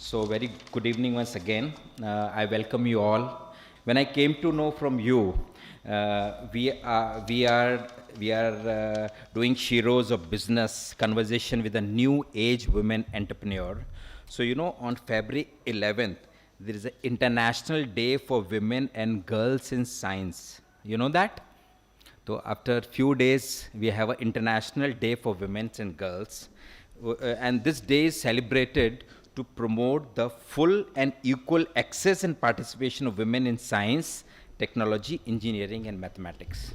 So very good evening once again. I welcome you all. When I came to know from you, we are doing Shiros of Business conversation with a new age women entrepreneur. So on February 11th, there is an International Day for Women and Girls in Science. You know that? So after few days, we have an International Day for Women and Girls. And this day is celebrated to promote the full and equal access and participation of women in science, technology, engineering, and mathematics.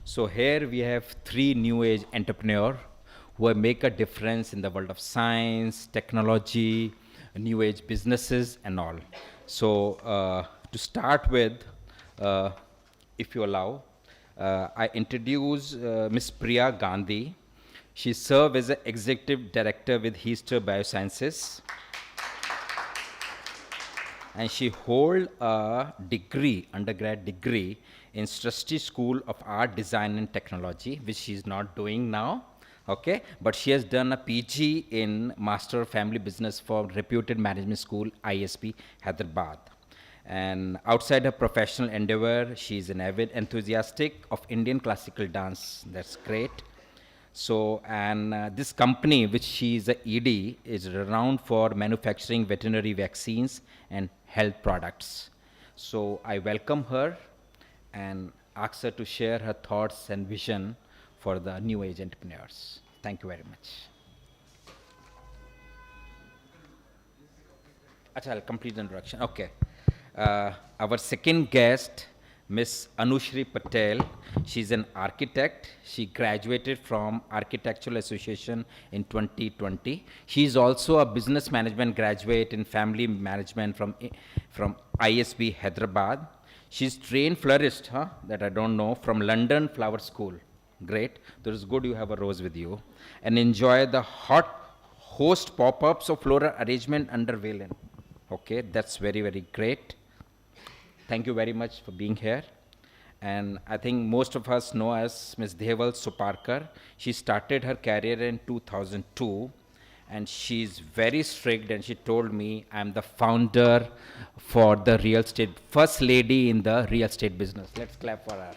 So here we have three new age entrepreneurs who make a difference in the world of science, technology, new age businesses, and all. So to start with, if you allow, I introduce Ms. Priya Gandhi. She served as an executive director with Hester Biosciences. And she holds a degree, undergrad degree, in Srishti School of Art, Design and Technology, which she is not doing now, okay? But she has done a PG in Master of Family Business from reputed management school, ISB, Hyderabad. And outside her professional endeavor, she is an avid enthusiast of Indian classical dance. That's great. So, and this company, which she is a ED, is renowned for manufacturing veterinary vaccines and health products. So I welcome her and ask her to share her thoughts and vision for the new age entrepreneurs. Thank you very much. Achha, I'll complete the introduction. Okay. Our second guest, Ms. Anushree Patel. She's an architect. She graduated from Architectural Association in 2020. She's also a business management graduate in family management from ISB Hyderabad. She's trained florist, that I don't know, from London Flower School. Great. That is good you have a rose with you. And enjoy the host pop-ups of floral arrangement under Valen. Okay, that's very, very great. Thank you very much for being here. And I think most of us know as Ms. Deval Soparkar. She started her career in 2002, and she's very strict, and she told me, I'm the founder for the real estate, first lady in the real estate business. Let's clap for her.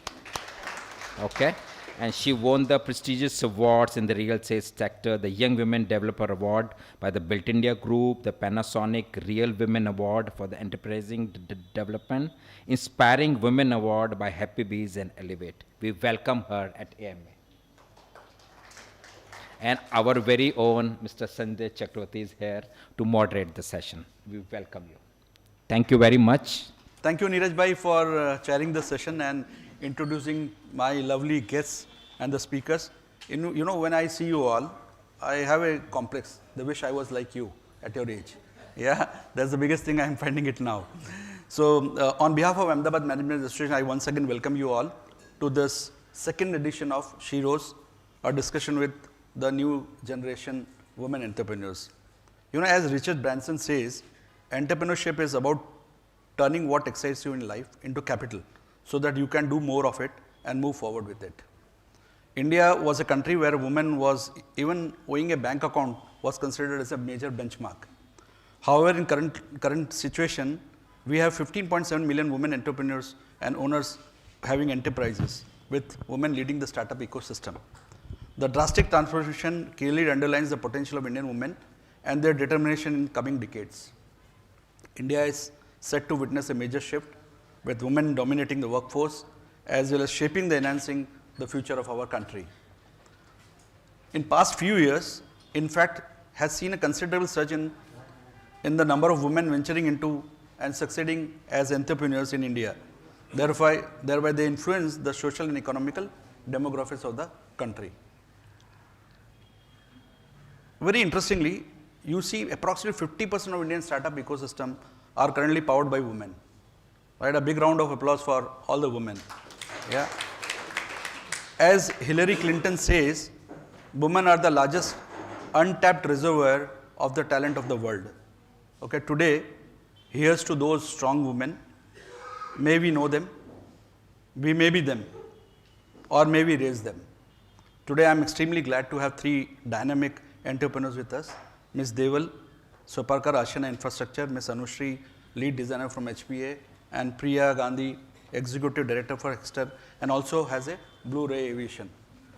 Okay? And she won the prestigious awards in the real estate sector, the Young Women Developer Award by the Built India Group, the Panasonic Real Women Award for the Enterprising Development, Inspiring Women Award by Happy Bees and Elevate. We welcome her at AMA. And our very own Mr. 𝐁𝐔𝐄𝐑𝐿 Chakravarti is here to moderate the session. We welcome you. Thank you very much. Thank you, Neeraj Bhai, for chairing the session and introducing my lovely guests and the speakers. You know, when I see you all, I have a complex, the wish I was like you at your age. Yeah, that's the biggest thing I'm finding it now. So on behalf of Ahmedabad Management Association, I once again welcome you all to this second edition of Shiros, a discussion with the new generation women entrepreneurs. You know, as Richard Branson says, entrepreneurship is about turning what excites you in life into capital, so that you can do more of it and move forward with it. India was a country where a woman was, even owning a bank account was considered as a major benchmark. However, in current situation, we have 15.7 million women entrepreneurs and owners having enterprises, with women leading the startup ecosystem. The drastic transformation clearly underlines the potential of Indian women and their determination in coming decades. India is set to witness a major shift, with women dominating the workforce, as well as shaping the enhancing the future of our country. In past few years, in fact, has seen a considerable surge in the number of women venturing into and succeeding as entrepreneurs in India. Thereby they influence the social and economical demographics of the country. Very interestingly, you see approximately 50% of Indian startup ecosystem are currently powered by women. Right, a big round of applause for all the women. Yeah. As Hillary Clinton says, women are the largest untapped reservoir of the talent of the world. Okay, today, here's to those strong women. May we know them, we may be them, or may we raise them. Today, I'm extremely glad to have three dynamic entrepreneurs with us, Ms. Deval Soparkar, Ashiana Infrastructure, Ms. Anushree, lead designer from HPA, and Priya Gandhi, executive director for Hester, and also has a Blu-ray Aviation.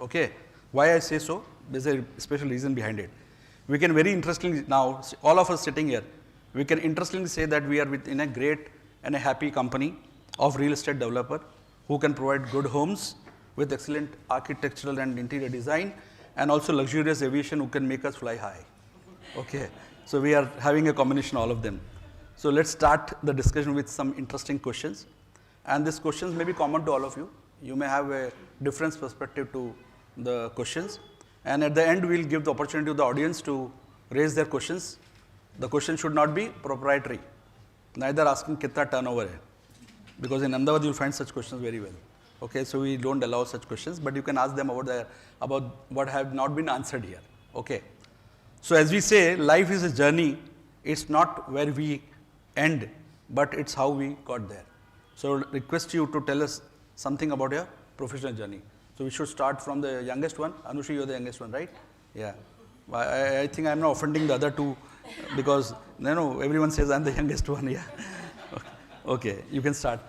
Okay, why I say so? There's a special reason behind it. We can very interestingly now, all of us sitting here, we can interestingly say that we are within a great and a happy company of real estate developer who can provide good homes with excellent architectural and interior design, and also luxurious aviation who can make us fly high. Okay, so we are having a combination of all of them. So let's start the discussion with some interesting questions, and these questions may be common to all of you. You may have a different perspective to the questions, and at the end we will give the opportunity to the audience to raise their questions. The question should not be proprietary, neither asking kitna turnover hai, because in Ahmedabad you will find such questions very well. Okay, so we don't allow such questions, but you can ask them about what have not been answered here. Okay, so as we say, life is a journey. It's not where we end, but it's how we got there. So request you to tell us something about your professional journey. So we should start from the youngest one. Anushree, you're the youngest one, right? Yeah. I think I'm not offending the other two because everyone says I'm the youngest one. Yeah. Okay, you can start.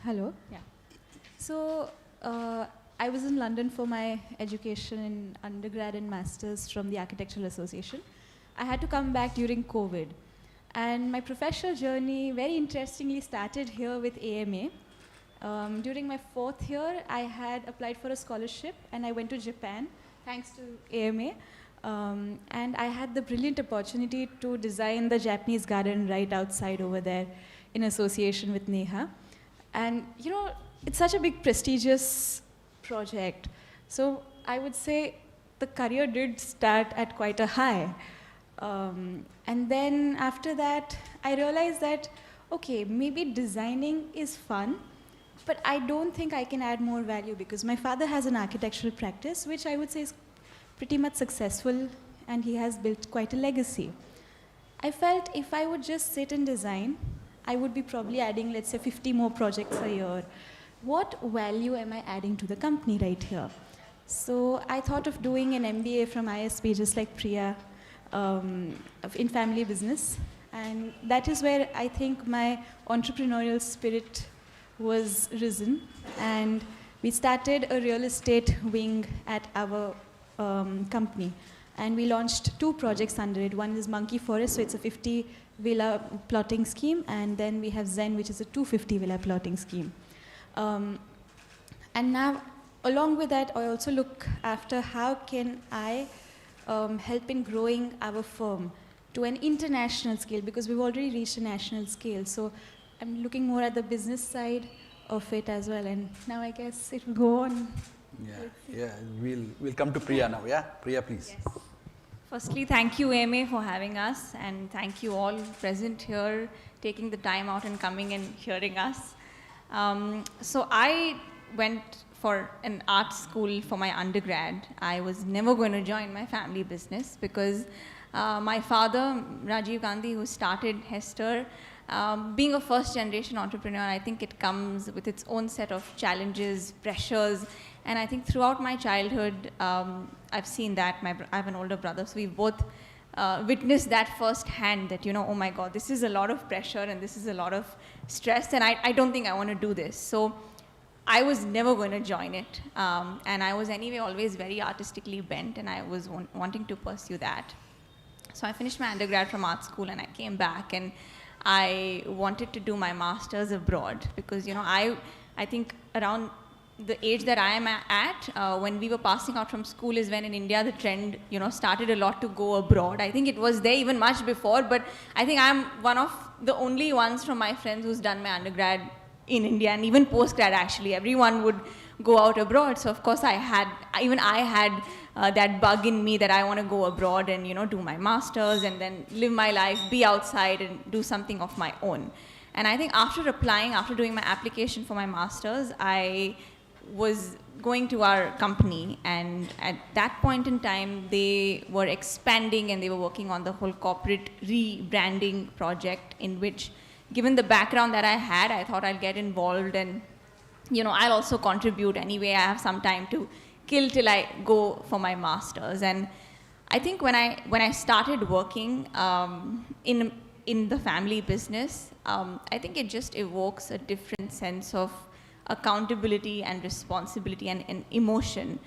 Hello. Yeah. So I was in London for my education in undergrad and masters from the Architectural Association. I had to come back during COVID. And my professional journey very interestingly started here with AMA. During my 4th year, I had applied for a scholarship and I went to Japan thanks to AMA. And I had the brilliant opportunity to design the Japanese garden right outside over there in association with Neha. And it's such a big prestigious project. So I would say the career did start at quite a high. And then after that, I realized that, okay, maybe designing is fun, but I don't think I can add more value because my father has an architectural practice, which I would say is pretty much successful, and he has built quite a legacy. I felt if I would just sit and design, I would be probably adding, let's say, 50 more projects a year. What value am I adding to the company right here? So I thought of doing an MBA from ISB, just like Priya, in family business. And that is where I think my entrepreneurial spirit was risen. And we started a real estate wing at our company. And we launched 2 projects under it. One is Monkey Forest, so it's a 50 villa plotting scheme, and then we have Zen, which is a 250 villa plotting scheme. And now, along with that, I also look after how can I help in growing our firm to an international scale, because we've already reached a national scale. So I'm looking more at the business side of it as well, and now I guess it will go on. Yeah, we'll come to Priya now. Yeah, Priya, please. Yes. Firstly, thank you, AMA, for having us, and thank you all present here, taking the time out and coming and hearing us. So I went for an art school for my undergrad. I was never going to join my family business because my father, Rajiv Gandhi, who started Hester, being a first-generation entrepreneur, I think it comes with its own set of challenges, pressures, and I think throughout my childhood, I've seen that. I have an older brother, so we've both witnessed that firsthand, that, oh my God, this is a lot of pressure and this is a lot of stress, and I don't think I want to do this. So I was never going to join it, and I was anyway always very artistically bent, and I was wanting to pursue that. So I finished my undergrad from art school, and I came back, and I wanted to do my master's abroad because, I think around the age that I am at, when we were passing out from school is when in India the trend, started a lot to go abroad. I think it was there even much before, but I think I'm one of the only ones from my friends who's done my undergrad in India, and even post-grad actually. Everyone would go out abroad. So of course I had that bug in me that I want to go abroad and do my masters and then live my life, be outside and do something of my own. And I think after doing my application for my masters, I was going to our company, and at that point in time they were expanding and they were working on the whole corporate rebranding project, in which, given the background that I had, I thought I'll get involved and I'll also contribute anyway. I have some time to kill till I go for my masters. And I think when I started working in the family business, I think it just evokes a different sense of accountability and responsibility and emotion,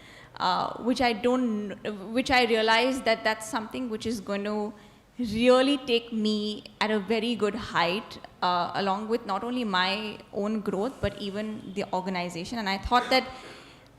which I realized that that's something which is going to really take me at a very good height, along with not only my own growth, but even the organization. And I thought that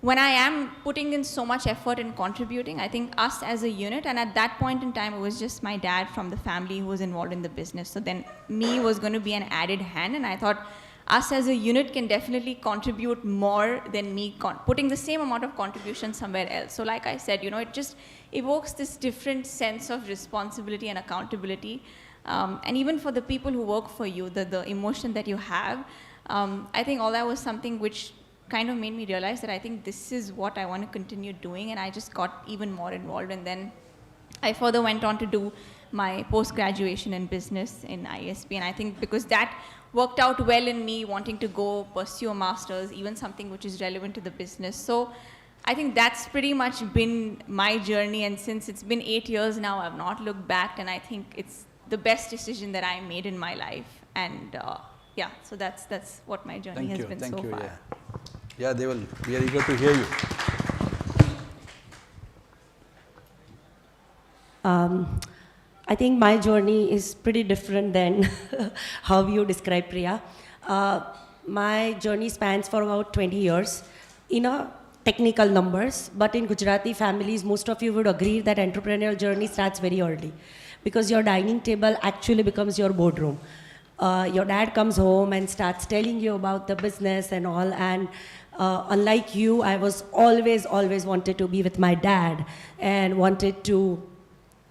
when I am putting in so much effort and contributing, I think us as a unit, and at that point in time, it was just my dad from the family who was involved in the business. So then me was going to be an added hand, and I thought us as a unit can definitely contribute more than me putting the same amount of contribution somewhere else. So like I said, it just evokes this different sense of responsibility and accountability. And even for the people who work for you, the emotion that you have, I think all that was something which kind of made me realize that I think this is what I want to continue doing, and I just got even more involved. And then I further went on to do my post-graduation in business in ISB, and I think because that worked out well in me wanting to go pursue a master's, even something which is relevant to the business. So I think that's pretty much been my journey, and since it's been 8 years now, I've not looked back, and I think it's the best decision that I made in my life. And yeah, so that's what my journey has been so far. Yeah, Deval, we are eager to hear you. I think my journey is pretty different than how you describe Priya. My journey spans for about 20 years in a technical numbers, but in Gujarati families, most of you would agree that entrepreneurial journey starts very early because your dining table actually becomes your boardroom. Your dad comes home and starts telling you about the business and all, and unlike you, I was always wanted to be with my dad and wanted to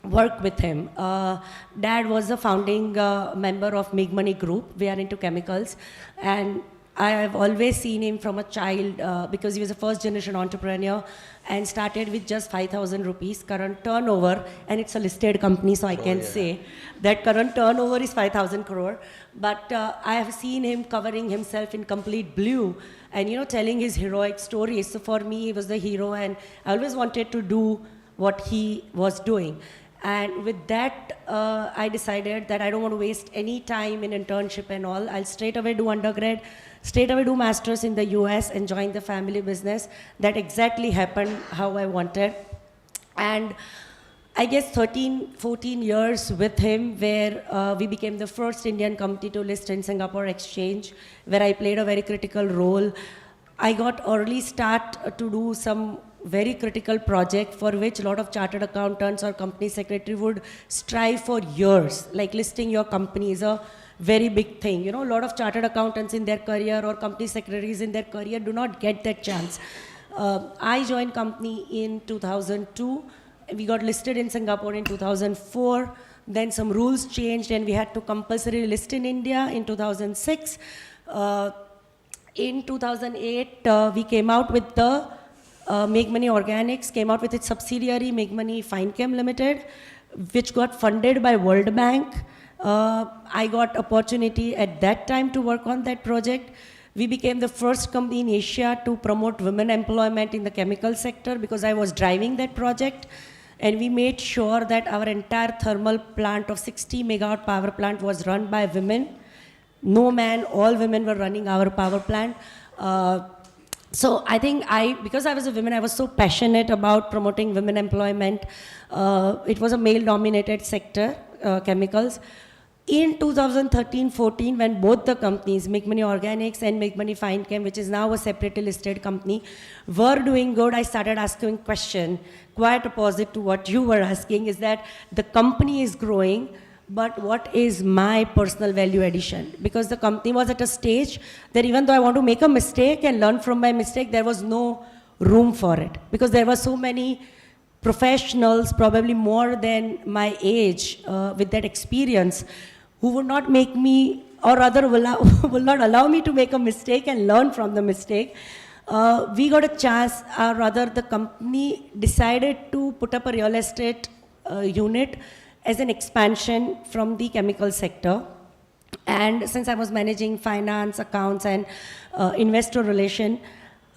work with him. Dad was a founding member of 𝒔𝒐𝒏 group. We are into chemicals, and I have always seen him from a child because he was a first generation entrepreneur and started with just 5,000 rupees current turnover, and it's a listed company, so I can say that current turnover is 5,000 crore. But I have seen him covering himself in complete blue and telling his heroic stories. So for me, he was the hero, and I always wanted to do what he was doing. And with that, I decided that I don't want to waste any time in internship and all. I'll straight away do undergrad, straight away do masters in the US and join the family business. That exactly happened how I wanted. And I guess 13, 14 years with him, where we became the first Indian company to list in Singapore Exchange, where I played a very critical role. I got early start to do some very critical project for which a lot of chartered accountants or company secretary would strive for years. Like listing your company is a very big thing. A lot of chartered accountants in their career or company secretaries in their career do not get that chance. I joined company in 2002. We got listed in Singapore in 2004. Then some rules changed and we had to compulsory list in India in 2006. In 2008, we came out with the 𝒔𝒐𝒏 Organics came out with its subsidiary 𝒔𝒐𝒏 FineChem Limited, which got funded by World Bank. I got opportunity at that time to work on that project. We became the first company in Asia to promote women employment in the chemical sector because I was driving that project. And we made sure that our entire thermal plant of 60 megawatt power plant was run by women. No man, all women were running our power plant. So I think because I was a woman, I was so passionate about promoting women employment. It was a male-dominated sector, chemicals. In 2013-14, when both the companies, 𝒔𝒐𝒏 Organics and 𝒔𝒐𝒏 FineChem, which is now a separately listed company, were doing good, I started asking question, quite opposite to what you were asking, is that the company is growing, but what is my personal value addition? Because the company was at a stage that even though I want to make a mistake and learn from my mistake, there was no room for it. Because there were so many professionals, probably more than my age, with that experience, who would not make me, or rather will not allow me to make a mistake and learn from the mistake. We got a chance, or rather the company decided to put up a real estate unit as an expansion from the chemical sector. And since I was managing finance, accounts, and investor relation,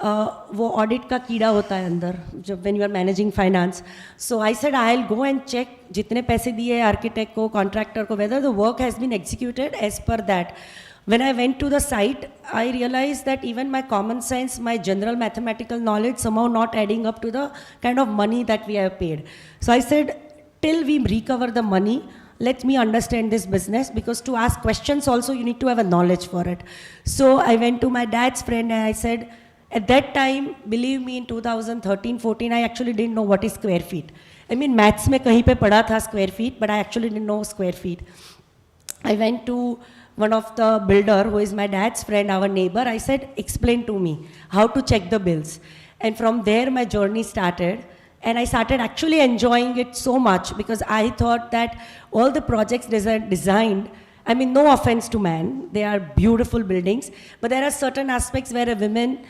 वो audit का कीड़ा होता है अंदर जब when you are managing finance. So I said I'll go and check जितने पैसे दिए आर्किटेक्ट को कॉन्ट्रैक्टर को whether the work has been executed as per that. When I went to the site, I realized that even my common sense, my general mathematical knowledge somehow not adding up to the kind of money that we have paid. So I said, till we recover the money, let me understand this business, because to ask questions also you need to have a knowledge for it. So I went to my dad's friend and I said, at that time, believe me, in 2013-14, I actually didn't know what is square feet. I mean, maths में कहीं पे पढ़ा था square feet, but I actually didn't know square feet. I went to one of the builder who is my dad's friend, our neighbor. I said, explain to me how to check the bills. And from there, my journey started. And I started actually enjoying it so much because I thought that all the projects designed, I mean, no offense to man, they are beautiful buildings, but there are certain aspects where a woman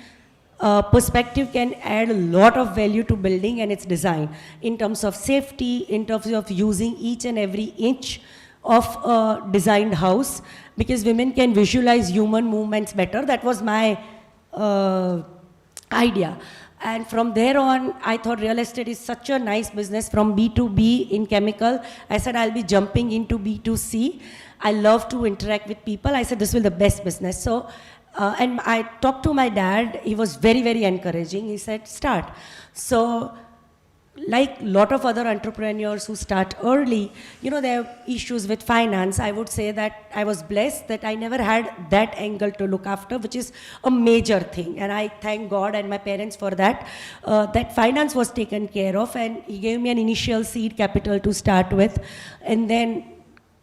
perspective can add a lot of value to building and its design in terms of safety, in terms of using each and every inch of a designed house, because women can visualize human movements better. That was my idea. And from there on, I thought real estate is such a nice business. From B2B in chemical, I said I'll be jumping into B2C. I love to interact with people. I said this will be the best business. So, and I talked to my dad. He was very, very encouraging. He said, start. So, like a lot of other entrepreneurs who start early, you know, they have issues with finance. I would say that I was blessed that I never had that angle to look after, which is a major thing. And I thank God and my parents for that. That finance was taken care of, and he gave me an initial seed capital to start with. And then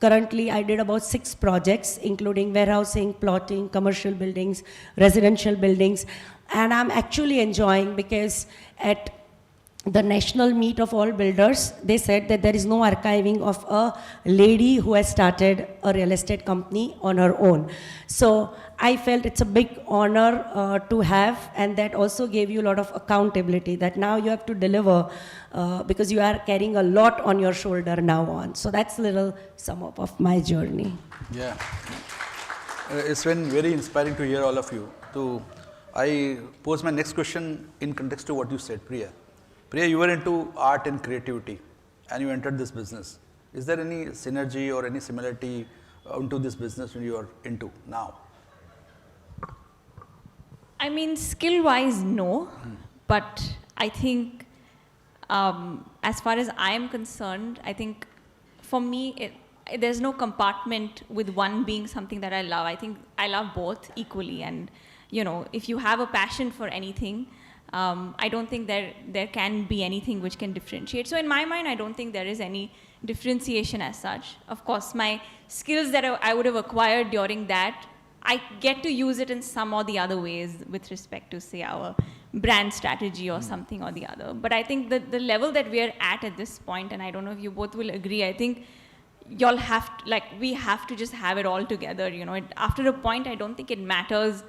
currently I did about 6 projects, including warehousing, plotting, commercial buildings, residential buildings. And I'm actually enjoying, because at the national meet of all builders, they said that there is no archiving of a lady who has started a real estate company on her own. So I felt it's a big honor to have, and that also gave you a lot of accountability, that now you have to deliver because you are carrying a lot on your shoulder now on. So that's a little sum up of my journey. Yeah. It's been very inspiring to hear all of you. I pose my next question in context to what you said, Priya. Priya, you were into art and creativity and you entered this business. Is there any synergy or any similarity into this business when you are into now? I mean, skill-wise, no. But I think, as far as I am concerned, I think for me, there's no compartment with one being something that I love. I think I love both equally. And, you know, if you have a passion for anything, I don't think there can be anything which can differentiate. So in my mind, I don't think there is any differentiation as such. Of course, my skills that I would have acquired during that, I get to use it in some or the other ways with respect to, say, our brand strategy or something or the other. But I think that the level that we are at this point, and I don't know if you both will agree, I think y'all have to, we have to just have it all together. You know, after a point, I don't think it matters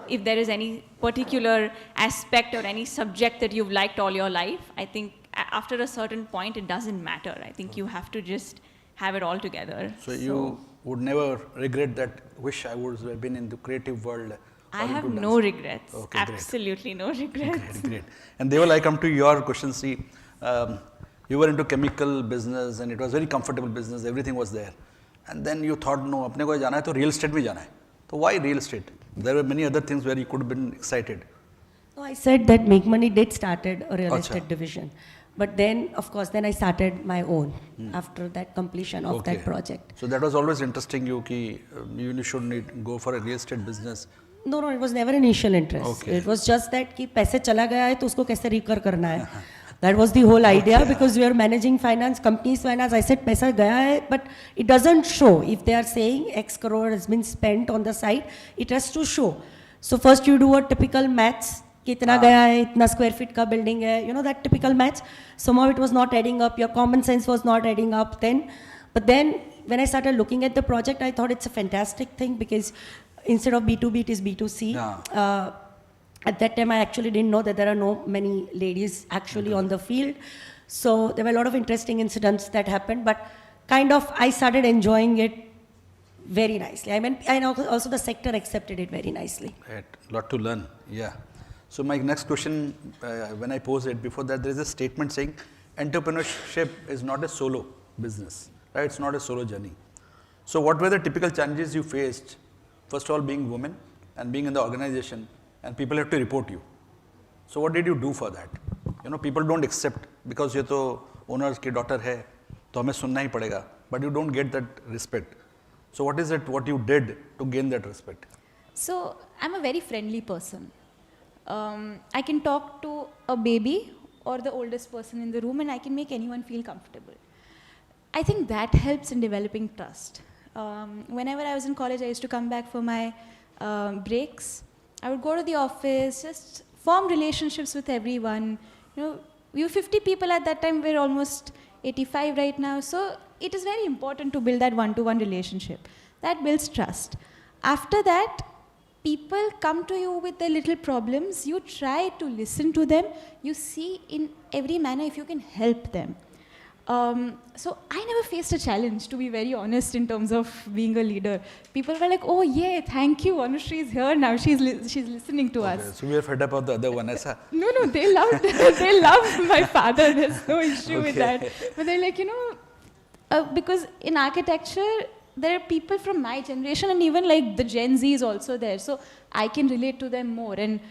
if there is any particular aspect or any subject that you've liked all your life. I think after a certain point, it doesn't matter. I think you have to just have it all together. So you would never regret that, wish I would have been in the creative world? I have no regrets. Okay, absolutely no regrets. Great. And Deval, I come to your question. See, you were into chemical business and it was very comfortable business, everything was there. And then you thought, no, apne ko jana hai to real estate bhi jana hai. So why real estate? There were many other things where you could have been excited. No, I said that Make Money did started a real estate division. But then, of course, then I started my own after that completion of that project. So that was always interesting you ki you should go for a real estate business. No, it was never initial interest. It was just that कि पैसे चला गया है तो उसको कैसे recover करना है. That was the whole idea, because we are managing finance, companies finance. I said पैसा गया है, but it doesn't show. If they are saying X crore has been spent on the site, it has to show. So first you do a typical maths, कितना गया है, इतना square feet का building है, you know, that typical maths. Somehow it was not adding up, your common sense was not adding up then. But then when I started looking at the project, I thought it's a fantastic thing, because instead of B2B, it is B2C. At that time, I actually didn't know that there are no many ladies actually on the field. So there were a lot of interesting incidents that happened, but kind of I started enjoying it very nicely. I mean, and also the sector accepted it very nicely. Right. Lot to learn, yeah. So my next question, when I pose it, before that there is a statement saying entrepreneurship is not a solo business, right? It's not a solo journey. So what were the typical challenges you faced? First of all, being women and being in the organization, and people have to report you. So what did you do for that? You know, people don't accept because ये तो owners की daughter है, तो हमें सुनना ही पड़ेगा. But you don't get that respect. So what is it? What you did to gain that respect? So I'm a very friendly person. I can talk to a baby or the oldest person in the room, and I can make anyone feel comfortable. I think that helps in developing trust. Whenever I was in college, I used to come back for my breaks. I would go to the office, just form relationships with everyone. You know, we were 50 people at that time. We're almost 85 right now. So it is very important to build that one-to-one relationship. That builds trust. After that, people come to you with their little problems. You try to listen to them. You see in every manner if you can help them. So I never faced a challenge, to be very honest, in terms of being a leader. People were like, oh yeah, thank you, Anushree is here now, she's listening to us. So we are fed up of the other one, aisa? No, they love my father, there's no issue with that. But they're like, you know, because in architecture, there are people from my generation, and even like the Gen Z is also there, so I can relate to them more. And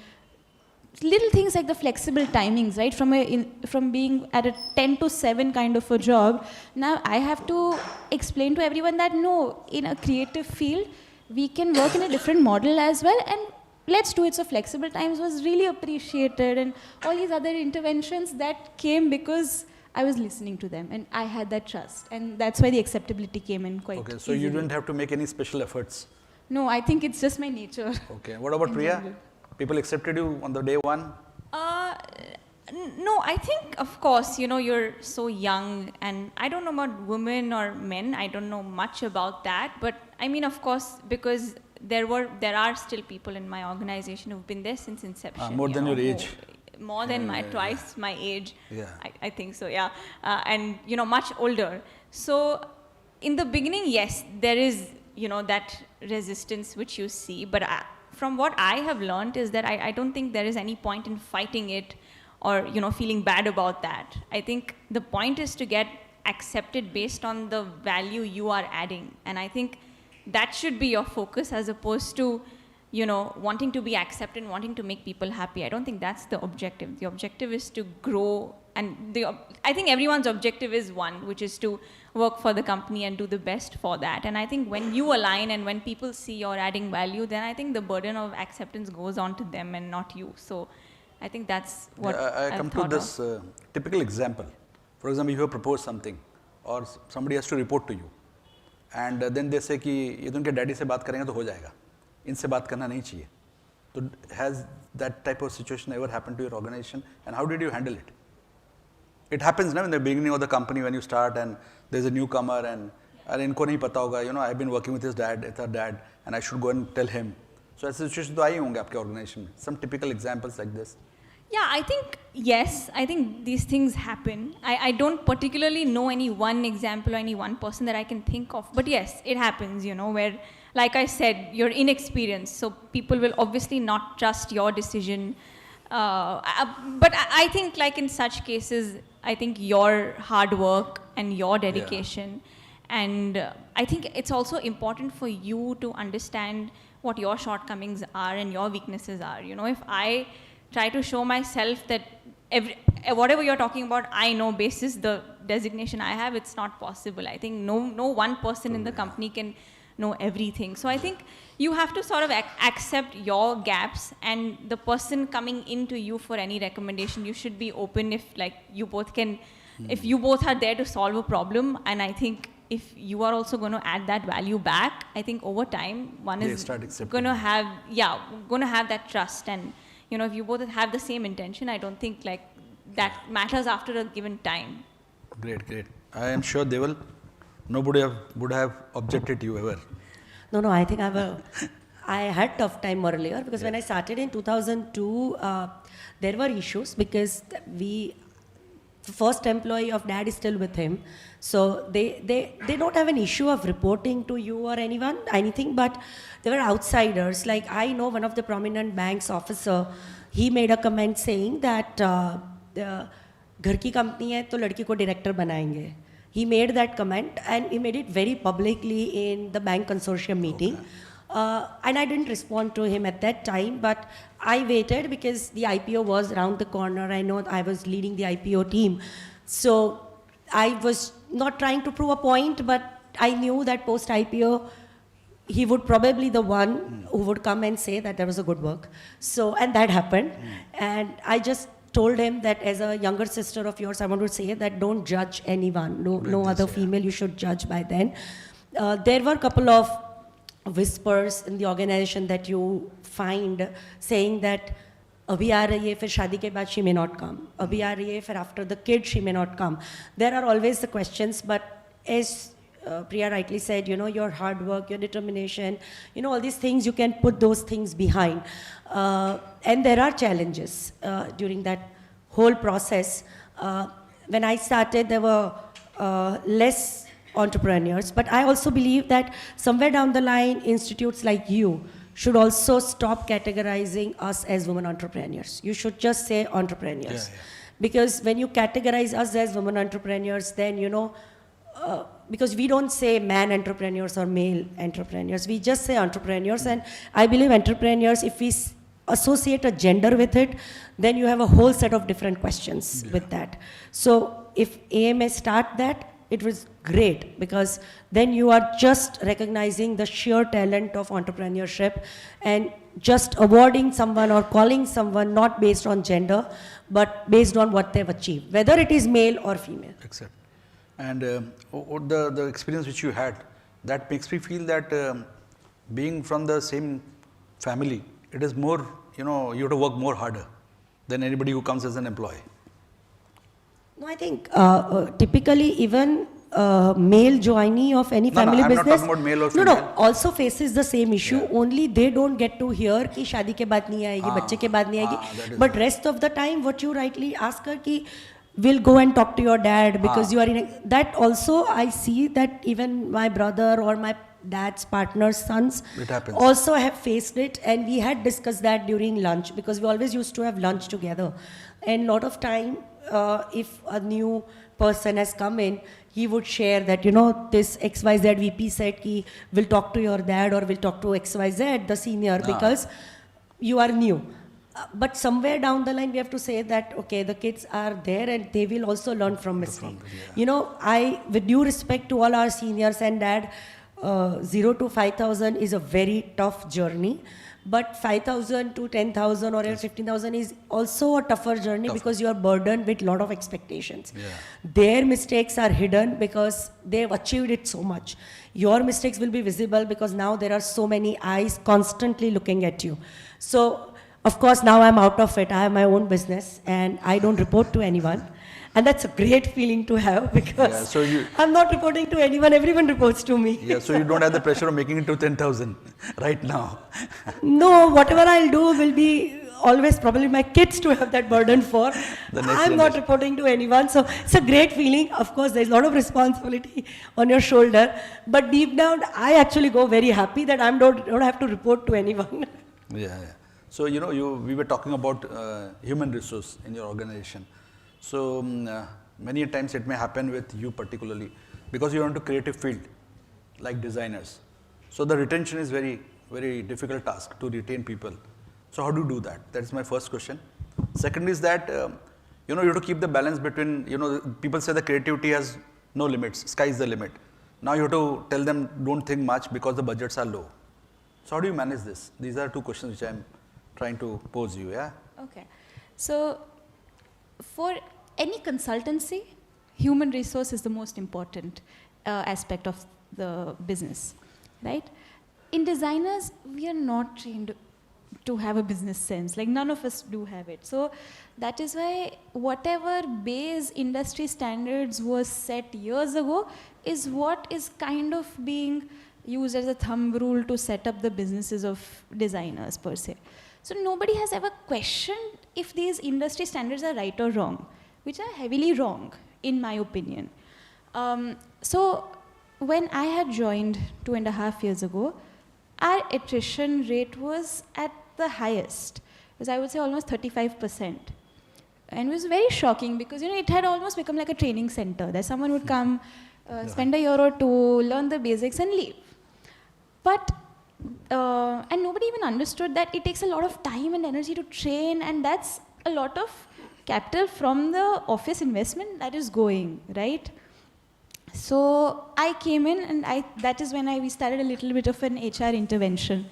little things like the flexible timings, right? From being at a 10 to 7 kind of a job, now I have to explain to everyone that no, in a creative field, we can work in a different model as well, and let's do it. So flexible times was really appreciated, and all these other interventions that came because I was listening to them, and I had that trust, and that's why the acceptability came in quite Okay, so easily. you didn't have to make any special efforts. No, I think it's just my nature. Okay, what about Priya? general. People accepted you on the day one? No, I think, of course, you know, you're so young, and I don't know about women or men. I don't know much about that. But I mean, of course, because there are still people in my organization who've been there since inception. More than your age. More than twice my age. Yeah. I think so, yeah. And, you know, much older. So in the beginning, yes, there is, you know, that resistance which you see. But from what I have learned is that I don't think there is any point in fighting it or, you know, feeling bad about that. I think the point is to get accepted based on the value you are adding. And I think that should be your focus as opposed to, you know, wanting to be accepted and wanting to make people happy. I don't think that's the objective. The objective is to grow, and I think everyone's objective is one, which is to work for the company and do the best for that. And I think when you align and when people see you're adding value, then I think the burden of acceptance goes on to them and not you. So I think that's what I come to this typical example. For example, you have proposed something or somebody has to report to you, and then they say कि ये तो उनके daddy से बात करेंगे तो हो जाएगा, इनसे बात करना नहीं चाहिए. So has that type of situation ever happened to your organization, and how did you handle it? It happens now in the beginning of the company when you start and there's a newcomer and अरे इनको नहीं पता होगा, you know, I've been working with his dad, it's her dad, and I should go and tell him. So ऐसे situation तो आई होंगे आपके organization में. Some typical examples like this. Yeah, I think, yes, I think these things happen. I don't particularly know any one example or any one person that I can think of. But yes, it happens, you know, where, like I said, you're inexperienced. So people will obviously not trust your decision. But I think, like in such cases, I think your hard work and your dedication. And I think it's also important for you to understand what your shortcomings are and your weaknesses are. You know, if I try to show myself that whatever you're talking about, I know basis the designation I have, it's not possible. I think no one person in the company can know everything. So I think you have to sort of accept your gaps, and the person coming into you for any recommendation, you should be open if like you both can, if you both are there to solve a problem. And I think if you are also going to add that value back, I think over time one is going to have, going to have that trust. And you know, if you both have the same intention, I don't think like that matters after a given time. Great, great. I am sure Deval, nobody would have objected to you ever. No, I think I had tough time earlier because when I started in 2002, there were issues because the first employee of dad is still with him. So they don't have an issue of reporting to you or anything, but they were outsiders. Like I know one of the prominent bank's officer, he made a comment saying that घर की company है तो लड़की को director बनाएंगे. He made that comment and he made it very publicly in the bank consortium meeting. And I didn't respond to him at that time, but I waited because the IPO was around the corner. I know I was leading the IPO team. So I was not trying to prove a point, but I knew that post-IPO, he would probably the one who would come and say that there was a good work. So, and that happened. And I just told him that as a younger sister of yours, I want to say that don't judge anyone. No other female you should judge by then. There were a couple of whispers in the organization that you find saying that abhi aa rahi hai, fir shaadi ke baad she may not come. Abhi aa rahi hai, fir after the kid she may not come. There are always the questions, but as Priya rightly said, you know, your hard work, your determination, you know, all these things, you can put those things behind. And there are challenges during that whole process. When I started, there were less entrepreneurs, but I also believe that somewhere down the line, institutes like you should also stop categorizing us as women entrepreneurs. You should just say entrepreneurs. Yeah. Because when you categorize us as women entrepreneurs, then, you know, because we don't say man entrepreneurs or male entrepreneurs, we just say entrepreneurs. And I believe entrepreneurs, if we associate a gender with it, then you have a whole set of different questions with that. So if AMA start that, it was great, because then you are just recognizing the sheer talent of entrepreneurship and just awarding someone or calling someone not based on gender, but based on what they've achieved, whether it is male or female. Exactly. And the experience which you had, that makes me feel that being from the same family, it is more, you know, you have to work more harder than anybody who comes as an employee. No, I think typically even male joinee of any family business, I'm not talking about male or female. Also faces the same issue. Only they don't get to hear कि शादी के बाद नहीं आएगी, बच्चे के बाद नहीं आएगी. But rest of the time, what you rightly ask her कि will go and talk to your dad because you are in a, that also I see that even my brother or my dad's partner's sons also have faced it, and we had discussed that during lunch because we always used to have lunch together. And a lot of time, if a new person has come in, he would share that, you know, this XYZ VP said ki will talk to your dad or will talk to XYZ, the senior, because you are new. But somewhere down the line, we have to say that, okay, the kids are there and they will also learn from mistakes. You know, with due respect to all our seniors and dad, 0 to 5,000 is a very tough journey. But 5,000 to 10,000 or 15,000 is also a tougher journey because you are burdened with a lot of expectations. Their mistakes are hidden because they've achieved it so much. Your mistakes will be visible because now there are so many eyes constantly looking at you. So, of course, now I'm out of it. I have my own business and I don't report to anyone. And that's a great feeling to have because I'm not reporting to anyone, everyone reports to me. So you don't have the pressure of making it to 10,000 right now. No, whatever I'll do will be always probably my kids to have that burden for. I'm not reporting to anyone. So it's a great feeling. Of course, there's a lot of responsibility on your shoulder. But deep down, I actually go very happy that I don't have to report to anyone. So, you know, we were talking about human resource in your organization. So, many times it may happen with you particularly because you're into creative field like designers. So, the retention is very, very difficult task to retain people. So, how do you do that? That's my first question. Second is that, you know, you have to keep the balance between, you know, people say the creativity has no limits, sky is the limit. Now, you have to tell them don't think much because the budgets are low. So, how do you manage this? These are two questions which I'm trying to pose you, Okay. So, for any consultancy, human resource is the most important aspect of the business, right? In designers, we are not trained to have a business sense, like none of us do have it. So that is why whatever base industry standards was set years ago is what is kind of being used as a thumb rule to set up the businesses of designers per se. So nobody has ever questioned if these industry standards are right or wrong, which are heavily wrong, in my opinion. So when I had joined 2.5 years ago, our attrition rate was at the highest, was, I would say, almost 35%. And it was very shocking because, it had almost become like a training center that someone would come, spend a year or two, learn the basics and leave. But, and nobody even understood that it takes a lot of time and energy to train, and that's a lot of capital from the office investment that is going, right? So I came in, and that is when we started a little bit of an HR intervention.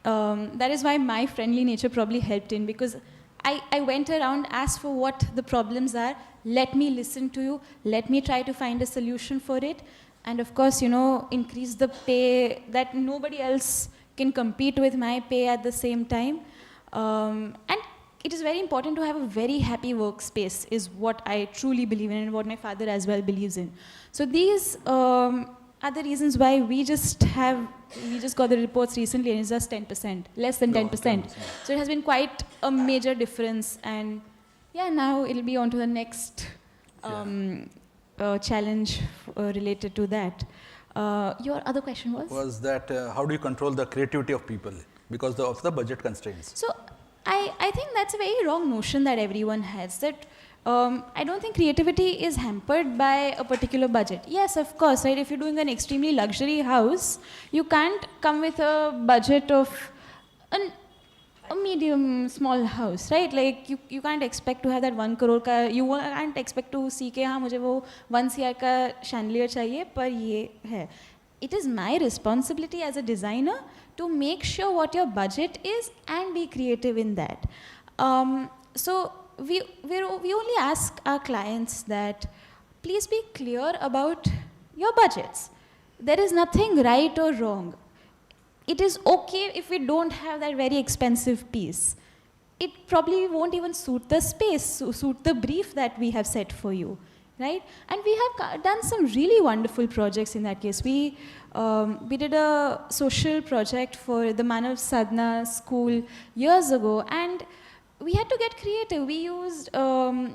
That is why my friendly nature probably helped in, because I went around, asked for what the problems are, let me listen to you, let me try to find a solution for it, and of course, increase the pay that nobody else can compete with my pay at the same time. And it is very important to have a very happy workspace is what I truly believe in and what my father as well believes in. So these are the reasons why we just got the reports recently and it's just 10%, less than 10%. So it has been quite a major difference, and yeah, now it'll be on to the next challenge related to that. Your other question was? Was that how do you control the creativity of people because of the budget constraints? So I think that's a very wrong notion that everyone has, that I don't think creativity is hampered by a particular budget. Yes, of course, right? If you're doing an extremely luxury house, you can't come with a budget of a medium small house, right? Like you can't expect to have that 1 crore ka, you can't expect to see ke हाँ मुझे वो 1 CR का chandelier चाहिए, पर ये है. It is my responsibility as a designer to make sure what your budget is and be creative in that. So we only ask our clients that please be clear about your budgets. There is nothing right or wrong. It is okay if we don't have that very expensive piece. It probably won't even suit the space, suit the brief that we have set for you, right? And we have done some really wonderful projects in that case. We did a social project for the Manav Sadhana school years ago, and we had to get creative. We used, for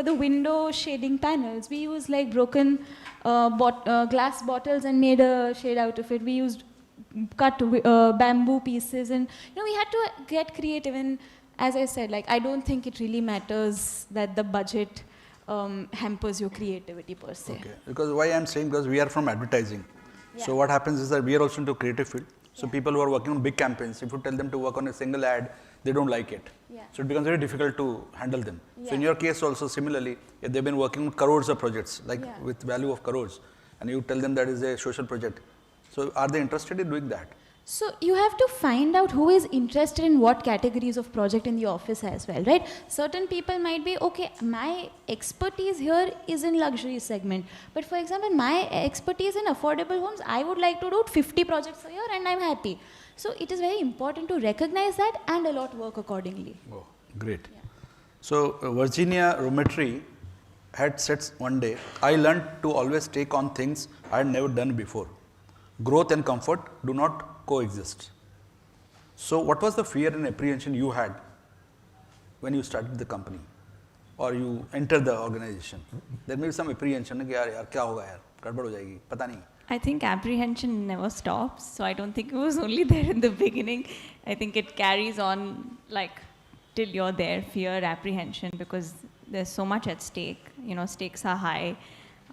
the window shading panels, we used like broken glass bottles and made a shade out of it. We used cut bamboo pieces, and we had to get creative. And as I said, like, I don't think it really matters that the budget hampers your creativity per se. Okay, because why I'm saying, because we are from advertising. Yeah. So what happens is that we are also into creative field. So people who are working on big campaigns, if you tell them to work on a single ad, they don't like it. Yeah. So it becomes very difficult to handle them. Yeah. So in your case also similarly, if they've been working on crores of projects, like Yeah. with value of crores, and you tell them that is a social project. So are they interested in doing that? So you have to find out who is interested in what categories of project in the office as well, right? Certain people might be, okay, my expertise here is in luxury segment. But for example, my expertise in affordable homes, I would like to do 50 projects a year and I'm happy. So it is very important to recognize that and allot work accordingly. Oh, great. Yeah. So Virginia Rometry had said one day, I learned to always take on things I had never done before. Growth and comfort do not coexist. So what was the fear and apprehension you had when you started the company or you entered the organization? There may be some apprehension कि यार क्या होगा यार, गड़बड़ हो जाएगी, पता नहीं. I think apprehension never stops, so I don't think it was only there in the beginning. I think it carries on like till you're there, fear, apprehension, because there's so much at stake. Stakes are high,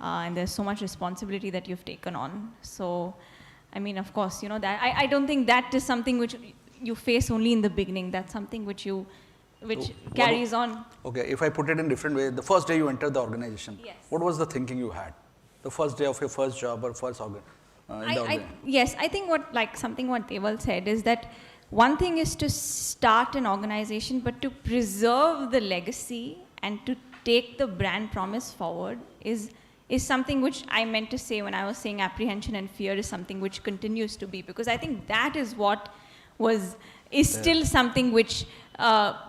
and there's so much responsibility that you've taken on. So, I mean, of course, that I don't think that is something which you face only in the beginning. That's something which carries on. Okay, if I put it in different way, the first day you entered the organization, Yes. what was the thinking you had? The first day of your first job or first Yes, I think what Deval said is that one thing is to start an organization, but to preserve the legacy and to take the brand promise forward is something which I meant to say when I was saying apprehension and fear is something which continues to be, because I think that is what is still something which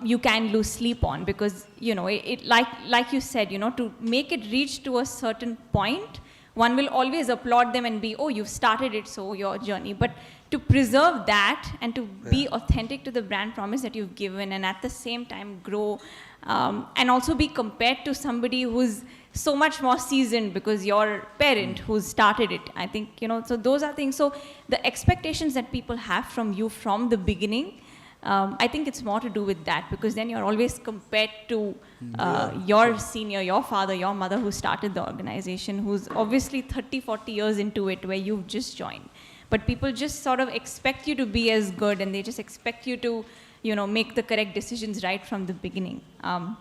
you can lose sleep on, because it like you said, to make it reach to a certain point, one will always applaud them and be, oh, you've started it, so your journey. But to preserve that and to be authentic to the brand promise that you've given, and at the same time grow, and also be compared to somebody who's so much more seasoned because your parent who started it. I think, so those are things. So the expectations that people have from you from the beginning, I think it's more to do with that, because then you're always compared to your senior, your father, your mother who started the organization, who's obviously 30, 40 years into it, where you've just joined. But people just sort of expect you to be as good, and they just expect you to, you know, make the correct decisions right from the beginning. And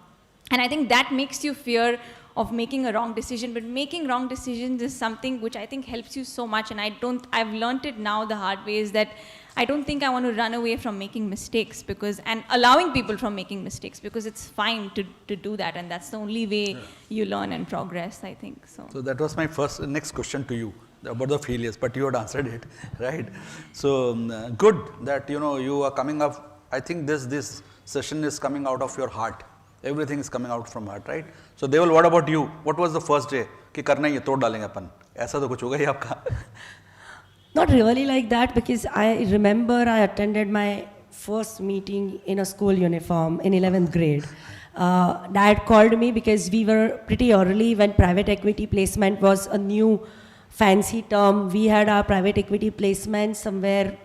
I think that makes you fear of making a wrong decision, but making wrong decisions is something which I think helps you so much, and I've learned it now the hard way, is that I don't think I want to run away from making mistakes, and allowing people from making mistakes, because it's fine to do that, and that's the only way you learn and progress, I think. So that was my next question to you about the failures, but you had answered it, right? So good that, you know, you are coming up. I think this session is coming out of your heart. Everything is coming out from heart, right? So Deval, what about you? What was the first day कि करना ही है, तोड़ डालेंगे अपन, ऐसा तो कुछ होगा ही आपका? Not really like that, because I remember I attended my first meeting in a school uniform in 11th grade. Dad called me because we were pretty early when private equity placement was a new fancy term. We had our private equity placement somewhere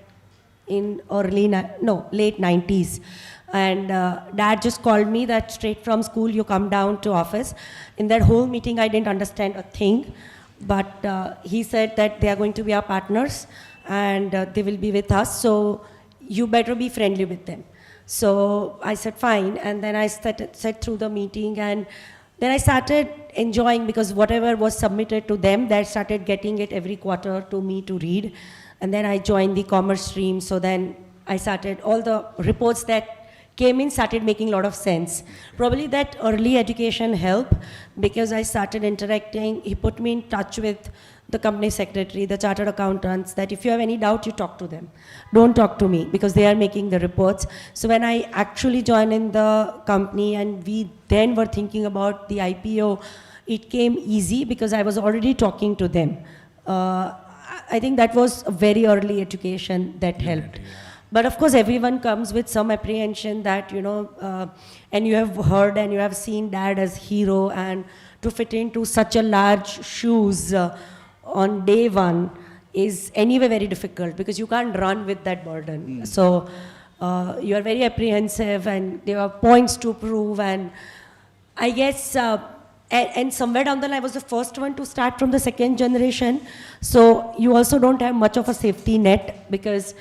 in late 90s. And Dad just called me that straight from school you come down to office. In that whole meeting I didn't understand a thing. But he said that they are going to be our partners and they will be with us, so you better be friendly with them. So I said fine, and then I sat through the meeting, and then I started enjoying, because whatever was submitted to them, they started getting it every quarter to me to read. And then I joined the commerce stream, so then I started, all the reports that came in started making a lot of sense. Probably that early education helped, because I started interacting. He put me in touch with the company secretary, the chartered accountants, that if you have any doubt, you talk to them. Don't talk to me, because they are making the reports. So when I actually joined in the company and we then were thinking about the IPO, it came easy because I was already talking to them. I think that was a very early education that helped. But of course, everyone comes with some apprehension that, you know, and you have heard and you have seen Dad as hero, and to fit into such a large shoes on day one is anyway very difficult, because you can't run with that burden. So you are very apprehensive, and there are points to prove, and I guess, and somewhere down the line I was the first one to start from the second generation. So you also don't have much of a safety net, because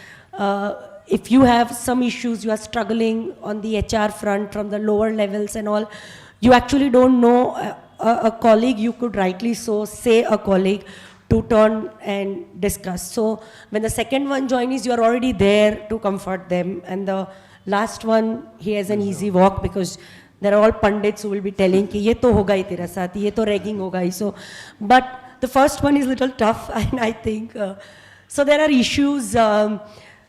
if you have some issues, you are struggling on the HR front from the lower levels and all, you actually don't know a colleague, you could rightly so say a colleague, to turn and discuss. So when the second one joins, you are already there to comfort them. And the last one, he has an easy walk, because there are all pundits who will be telling ki ye to hoga hi tera saath, ye to ragging hoga hi. So, but the first one is a little tough, and I think, so there are issues,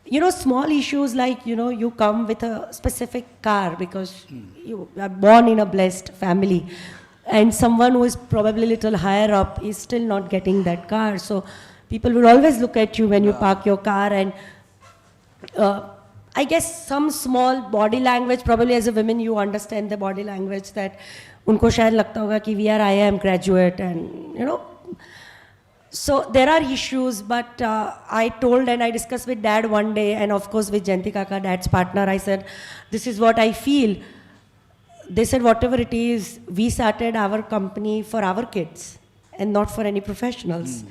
you know, small issues like, you know, you come with a specific car because you are born in a blessed family, and someone who is probably a little higher up is still not getting that car. So people will always look at you when you park your car, and I guess some small body language, probably as a woman you understand the body language, that unko shayad lagta hoga ki we are IIM graduate, and you know. So there are issues, but I told and I discussed with Dad one day, and of course with Jayanti Kaka, Dad's partner, I said, this is what I feel. They said, whatever it is, we started our company for our kids and not for any professionals.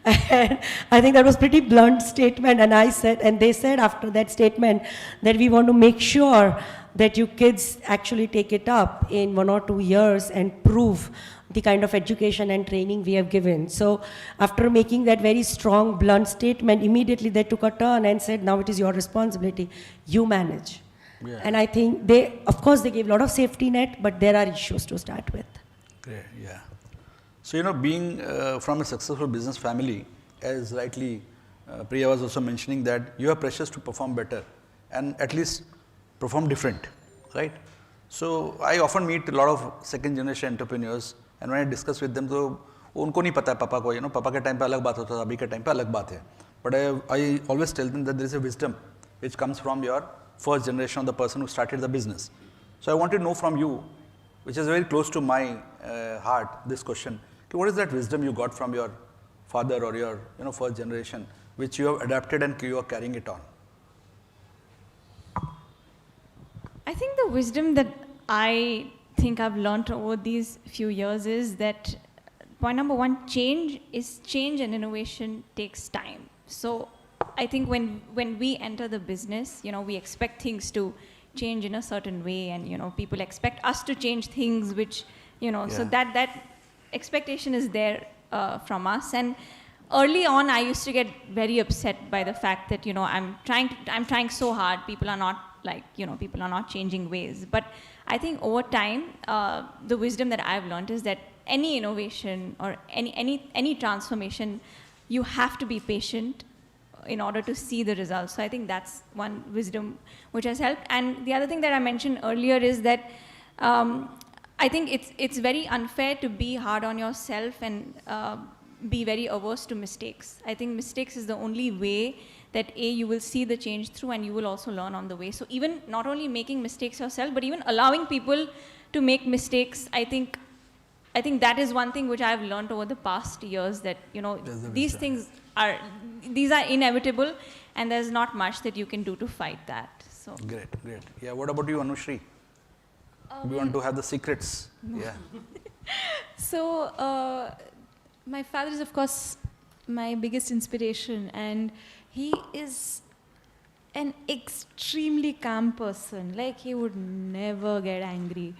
And I think that was pretty blunt statement, and I said, and they said after that statement that we want to make sure that you kids actually take it up in 1 or 2 years and prove the kind of education and training we have given. So after making that very strong, blunt statement, immediately they took a turn and said, now it is your responsibility, you manage. Yeah. And I think they, of course, they gave a lot of safety net, but there are issues to start with. Great, yeah. So, you know, being from a successful business family, as rightly Priya was also mentioning, that you have pressures to perform better and at least perform different, right? So I often meet a lot of second generation entrepreneurs, and when I discuss with them, तो उनको नहीं पता है पापा को, you know, पापा के time पे अलग बात होता था, अभी के टाइम पे अलग बात है. But I always tell them that there is a wisdom which comes from your first generation of the person who started the business. So I want to know from you, which is very close to my heart, this question. What is that wisdom you got from your father or your first generation, which you have adapted and you are carrying it on? the wisdom that I think I've learned over these few years is that point number one, change and innovation takes time. So I think when we enter the business, we expect things to change in a certain way, and people expect us to change things, which so that expectation is there from us. And early on, I used to get very upset by the fact that I'm trying so hard. People are not people are not changing ways. But I think over time, the wisdom that I've learned is that any innovation or any transformation, you have to be patient in order to see the results. So I think that's one wisdom which has helped. And the other thing that I mentioned earlier is that I think it's very unfair to be hard on yourself and be very averse to mistakes. I think mistakes is the only way that you will see the change through, and you will also learn on the way. So even not only making mistakes yourself, but even allowing people to make mistakes, I think that is one thing which I've learned over the past years, that these things are inevitable, and there's not much that you can do to fight that. So great. Yeah, what about you, Anushree? We want to have the secrets. Yeah. So my father is, of course, my biggest inspiration, and he is an extremely calm person. Like, he would never get angry.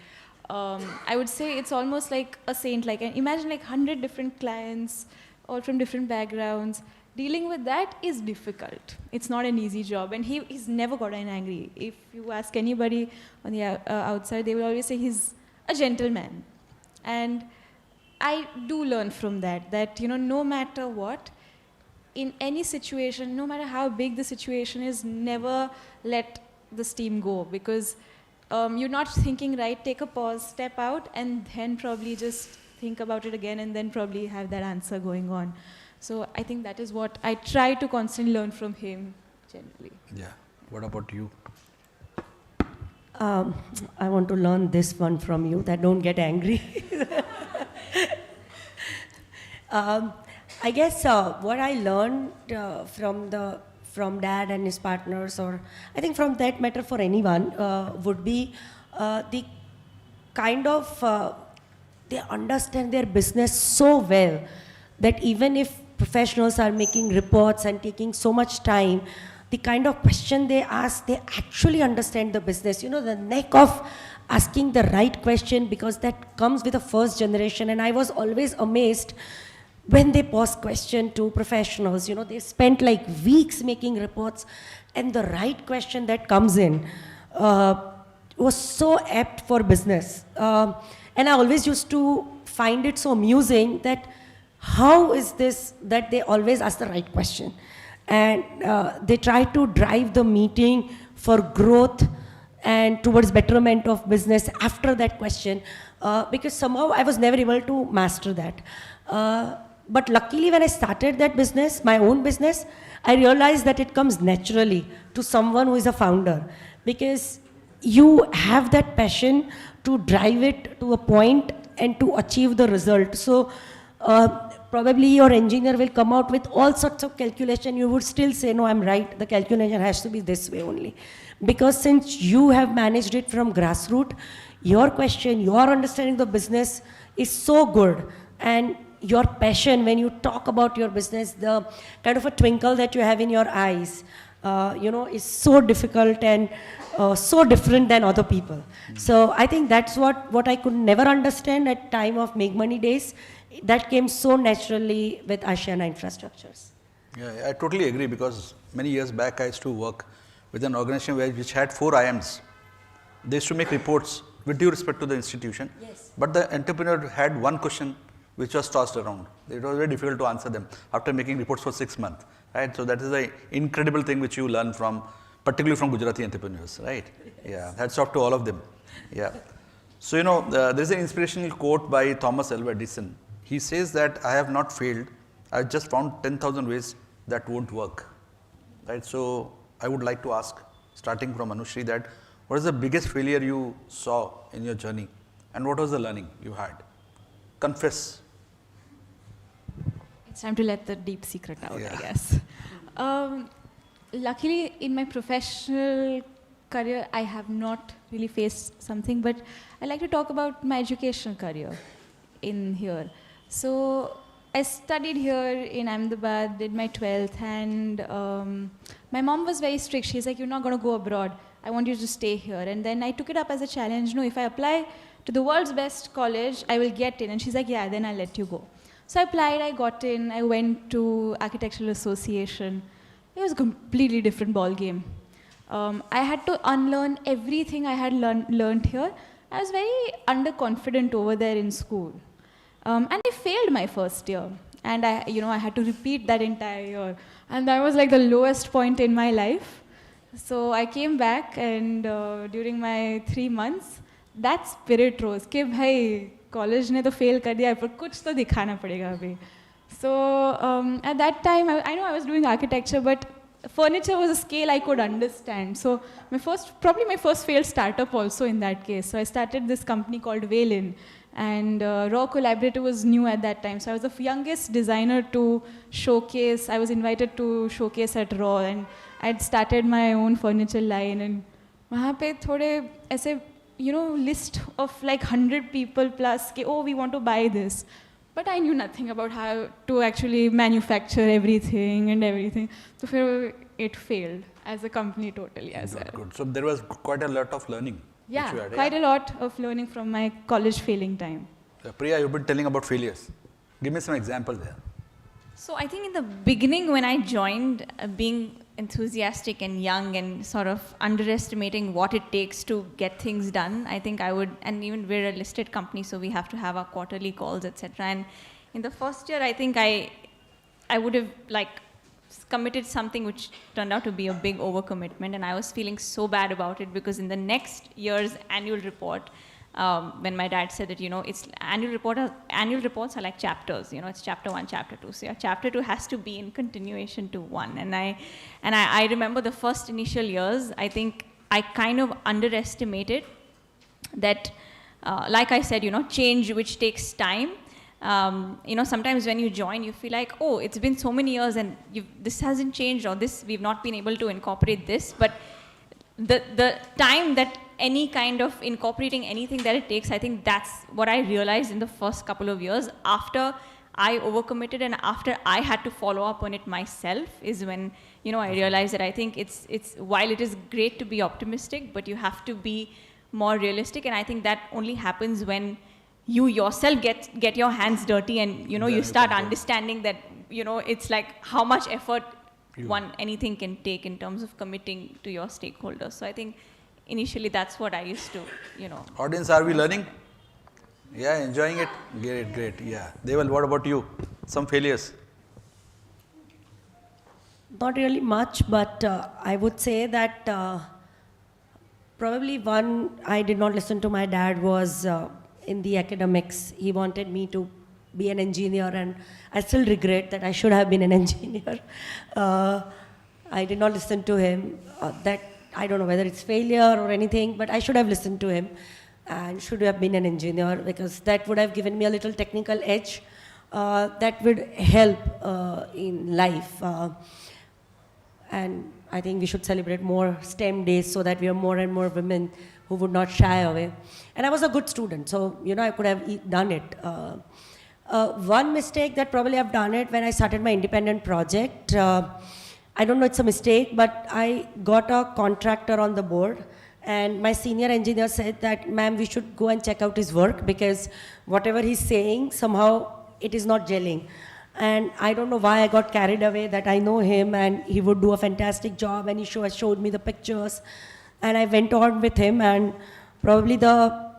I would say it's almost like a saint. Like, imagine 100 different clients, all from different backgrounds. Dealing with that is difficult. It's not an easy job, and he's never gotten angry. If you ask anybody on the outside, they will always say he's a gentleman. And I do learn from that no matter what, in any situation, no matter how big the situation is, never let the steam go, because you're not thinking right. Take a pause, step out, and then probably just think about it again, and then probably have that answer going on. So I think that is what I try to constantly learn from him, generally. Yeah. What about you? I want to learn this one from you, that don't get angry. I guess what I learned from Dad and his partners, or I think from that matter for anyone, would be the kind of they understand their business so well that even if professionals are making reports and taking so much time, the kind of question they ask, they actually understand the business. The knack of asking the right question, because that comes with the first generation. And I was always amazed when they pose question to professionals. They spent like weeks making reports, and the right question that comes in was so apt for business. And I always used to find it so amusing that how is this that they always ask the right question, and they try to drive the meeting for growth and towards betterment of business after that question, because somehow I was never able to master that. But luckily, when I started that business, my own business, I realized that it comes naturally to someone who is a founder, because you have that passion to drive it to a point and to achieve the result. So probably your engineer will come out with all sorts of calculation. You would still say, no, I'm right. The calculation has to be this way only. Because since you have managed it from grassroots, your question, your understanding of the business is so good. And your passion, when you talk about your business, the kind of a twinkle that you have in your eyes, is so difficult and so different than other people. So I think that's what I could never understand at time of Make Money days. That came so naturally with Ashiana Infrastructures. Yeah, I totally agree, because many years back I used to work with an organization which had 4 IMs. They used to make reports with due respect to the institution. Yes. But the entrepreneur had one question which was tossed around. It was very difficult to answer them after making reports for 6 months, right? So that is an incredible thing which you learn from, particularly from Gujarati entrepreneurs, right? Yes. Yeah, hats off to all of them. Yeah. So, there is an inspirational quote by Thomas Alva Edison. He says that I have not failed, I have just found 10,000 ways that won't work, right? So I would like to ask, starting from Anushree, that what is the biggest failure you saw in your journey, and what was the learning you had? Confess. It's time to let the deep secret out, Yeah. I guess. Luckily, in my professional career, I have not really faced something, but I like to talk about my educational career in here. So I studied here in Ahmedabad, did my 12th, and my mom was very strict. She's like, you're not going to go abroad. I want you to stay here. And then I took it up as a challenge. No, if I apply to the world's best college, I will get in. And she's like, yeah, then I'll let you go. So I applied, I got in, I went to Architectural Association. It was a completely different ball game. I had to unlearn everything I had learned here. I was very underconfident over there in school. And I failed my first year. And I had to repeat that entire year. And that was like the lowest point in my life. So I came back, and during my 3 months, that spirit rose. कि भाई college ने तो fail कर दिया, पर कुछ तो दिखाना पड़ेगा अभी. So at that time, I know I was doing architecture, but furniture was a scale I could understand. So probably my first failed startup also in that case. So I started this company called Deval, and Raw Collaborator was new at that time. So I was the youngest designer to showcase. I was invited to showcase at Raw, and I had started my own furniture line. And वहाँ पे थोड़े ऐसे list of like 100 people plus कि oh, we want to buy this. But I knew nothing about how to actually manufacture everything. So फिर it failed as a company totally as well. Good. So there was quite a lot of learning. Yeah, which you had, quite a lot of learning from my college failing time. Priya, you've been telling about failures. Give me some examples there. So I think in the beginning when I joined, being enthusiastic and young and sort of underestimating what it takes to get things done, I think I would, and even we're a listed company, so we have to have our quarterly calls, etc. And in the first year, I think I would have like committed something which turned out to be a big overcommitment, and I was feeling so bad about it because in the next year's annual report, when my dad said that, it's annual reports are like chapters, it's chapter 1, chapter 2. So yeah, chapter 2 has to be in continuation to 1. And I remember the first initial years, I think I kind of underestimated that, like I said, change which takes time. Sometimes when you join, you feel like, oh, it's been so many years and this hasn't changed, or we've not been able to incorporate this. But the time that any kind of incorporating anything that it takes, I think that's what I realized in the first couple of years after I overcommitted and after I had to follow up on it myself is when, I realized that I think it's while it is great to be optimistic, but you have to be more realistic. And I think that only happens when you yourself get your hands dirty and, you start understanding that, it's like how much effort anything can take in terms of committing to your stakeholders. So I think initially that's what I used to, Audience, are we learning? Yeah, enjoying it? Great, yeah. Deval, what about you? Some failures? Not really much, but I would say that probably one I did not listen to my dad was in the academics. He wanted me to be an engineer, and I still regret that I should have been an engineer. I did not listen to him. I don't know whether it's failure or anything, but I should have listened to him and should have been an engineer, because that would have given me a little technical edge that would help in life. And I think we should celebrate more STEM days so that we have more and more women who would not shy away. And I was a good student, so I could have done it. One mistake that probably I've done it when I started my independent project, I don't know it's a mistake, but I got a contractor on the board, and my senior engineer said that, ma'am, we should go and check out his work because whatever he's saying, somehow it is not gelling. And I don't know why I got carried away that I know him and he would do a fantastic job, and he showed me the pictures. And I went on with him, and probably the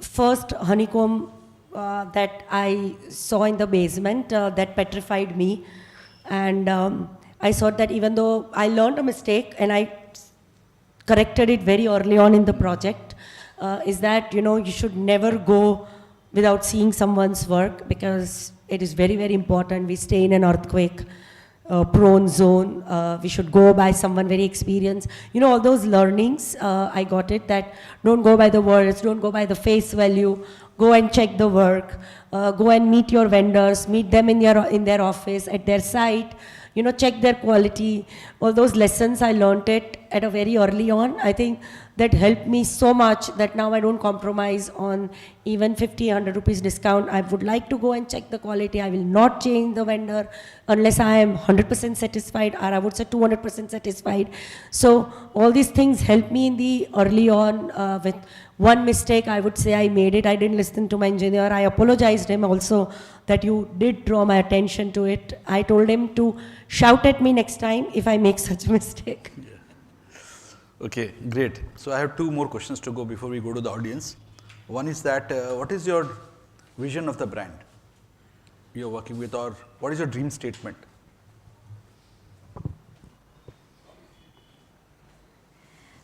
first honeycomb that I saw in the basement that petrified me. And I saw that even though I learned a mistake and I corrected it very early on in the project, is that, you should never go without seeing someone's work, because it is very, very important. We stay in an earthquake prone zone. We should go by someone very experienced. All those learnings, I got it, that don't go by the words, don't go by the face value, go and check the work, go and meet your vendors, meet them in their office, at their site, check their quality. All those lessons, I learned it at a very early on. I think that helped me so much that now I don't compromise on even 50, 100 rupees discount. I would like to go and check the quality. I will not change the vendor unless I am 100% satisfied, or I would say 200% satisfied. So all these things help me in the early on. With one mistake, I would say I made it. I didn't listen to my engineer. I apologized him also that you did draw my attention to it. I told him to shout at me next time if I make such a mistake. Okay, great. So I have two more questions to go before we go to the audience. One is that what is your vision of the brand you're working with, or what is your dream statement?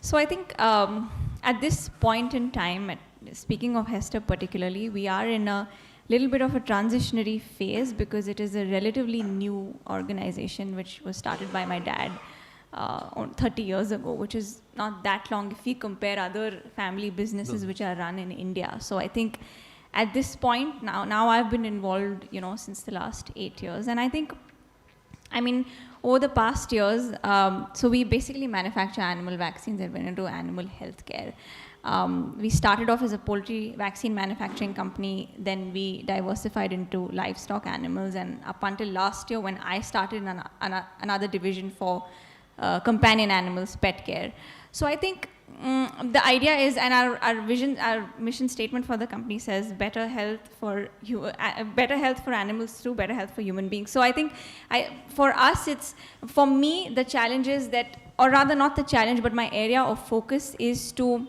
So I think at this point in time, speaking of Hester particularly, we are in a little bit of a transitionary phase because it is a relatively new organization which was started by my dad 30 years ago, which is not that long if we compare other family businesses which are run in India. So I think at this point now I've been involved, since the last 8 years, and I think, over the past years, so we basically manufacture animal vaccines and went into animal healthcare. We started off as a poultry vaccine manufacturing company, then we diversified into livestock animals, and up until last year when I started in another division for companion animals, pet care. So I think the idea is, and our vision, our mission statement for the company says, better health for animals through better health for human beings. So I think for us, for me, the challenge is that, or rather not the challenge, but my area of focus is to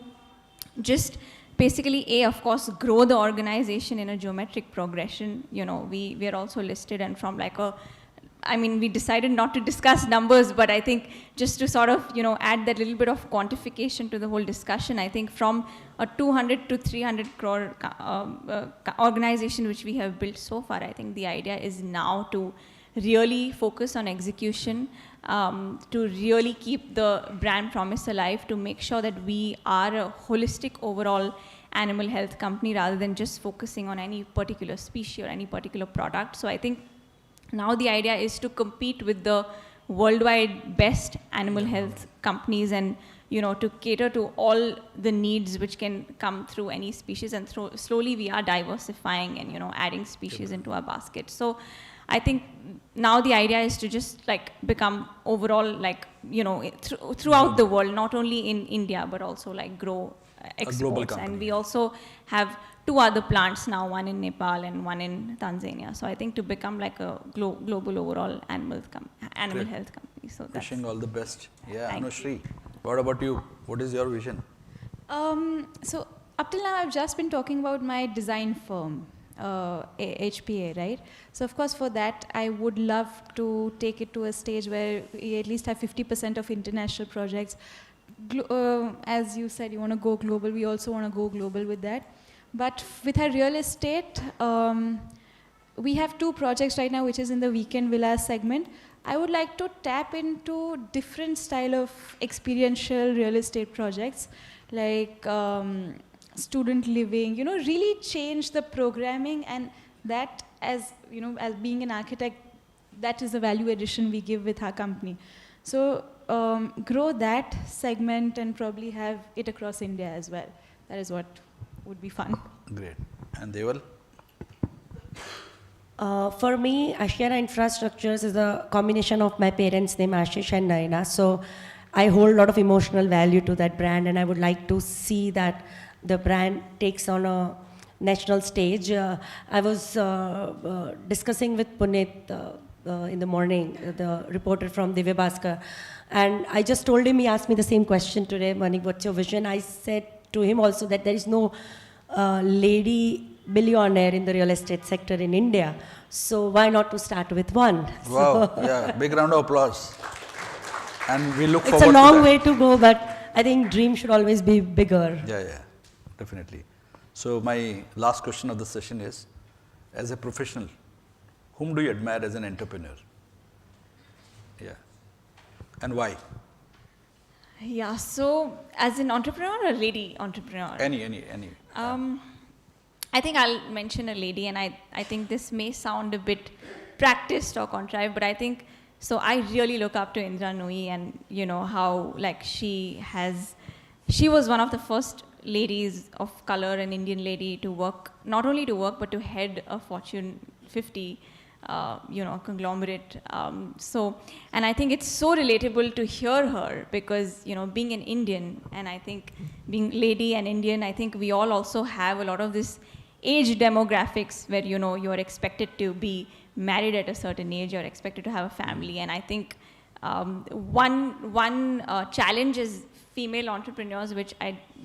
just basically, of course, grow the organization in a geometric progression. We are also listed, and from we decided not to discuss numbers, but I think just to sort of, add that little bit of quantification to the whole discussion, I think from a 200 to 300 crore organization which we have built so far, I think the idea is now to really focus on execution, to really keep the brand promise alive, to make sure that we are a holistic overall animal health company rather than just focusing on any particular species or any particular product. So I think now the idea is to compete with the worldwide best animal health companies and, to cater to all the needs which can come through any species, and slowly we are diversifying and, adding species into our basket. So I think now the idea is to just become overall throughout the world, not only in India, but also grow exports. And we also have 2 other plants now, one in Nepal and one in Tanzania. So I think to become a global overall animal health company. So that's wishing all the best. Yeah, Thank Anushree, what about you? What is your vision? So up till now, I've just been talking about my design firm, HPA, right? So of course, for that, I would love to take it to a stage where we at least have 50% of international projects. As you said, you want to go global. We also want to go global with that. But with our real estate, we have 2 projects right now, which is in the weekend villas segment. I would like to tap into different style of experiential real estate projects, like student living, really change the programming, and that as being an architect, that is the value addition we give with our company. So grow that segment and probably have it across India as well. That is what would be fun. Great. And Deval? For me, Ashiana Infrastructures is a combination of my parents' name, Ashish and Naina. So I hold a lot of emotional value to that brand, and I would like to see that the brand takes on a national stage. I was discussing with Puneet in the morning, the reporter from 𝒕𝒓𝒆𝒏, and I just told him, he asked me the same question today, Manik, what's your vision? I said to him also that there is no lady billionaire in the real estate sector in India. So why not to start with one? Wow, yeah, big round of applause. And we look forward It's a to long that. way to go, but I think dream should always be bigger. Yeah, definitely. So my last question of the session is, as a professional, whom do you admire as an entrepreneur? Yeah. And why? Yeah, so as an entrepreneur or lady entrepreneur? Any. I think I'll mention a lady, and I think this may sound a bit practiced or contrived, but I think So I really look up to Indra Nooyi, and you know how like she was one of the first ladies of color, an Indian lady to work, not only to work, but to head a Fortune 50, you know, conglomerate. And I think it's so relatable to hear her because, you know, being an Indian, and I think being lady and Indian, I think we all also have a lot of this age demographics where, you know, you're expected to be married at a certain age, you're expected to have a family. And I think one challenge is female entrepreneurs, which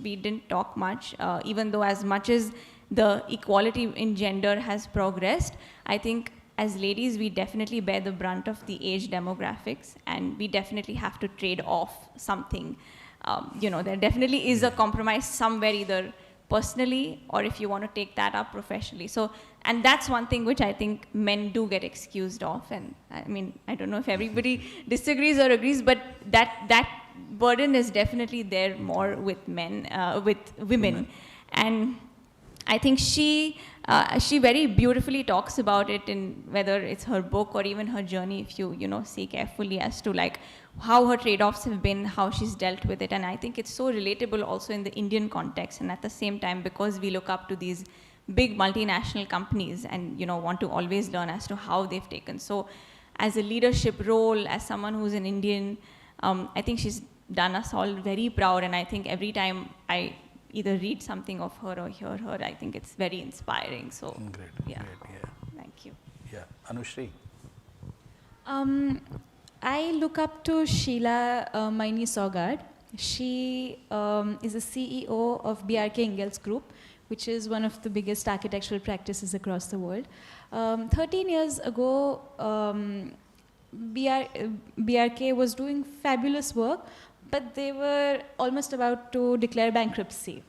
we didn't talk much, even though as much as the equality in gender has progressed, I think as ladies, we definitely bear the brunt of the age demographics, and we definitely have to trade off something. You know, there definitely is a compromise somewhere, either personally or if you want to take that up professionally. So, and that's one thing which I think men do get excused of. And I mean, I don't know if everybody disagrees or agrees, but that burden is definitely there more with men, with women. And I think she very beautifully talks about it in whether it's her book or even her journey, if you know, see carefully as to like how her trade-offs have been, how she's dealt with it. And I think it's so relatable also in the Indian context. And at the same time, because we look up to these big multinational companies and, you know, want to always learn as to how they've taken. So as a leadership role, as someone who's an Indian, I think she's done us all very proud. And I think every time I either read something of her or hear her, I think it's very inspiring. So, Great, yeah. great, yeah. Thank you. Yeah, Anushree. I look up to Sheila Maini-Sogard. She is the CEO of 𝒕𝒐 𝑣𝒈𝒄 Group, which is one of the biggest architectural practices across the world. 13 years ago, BRK was doing fabulous work, but they were almost about to declare bankruptcy.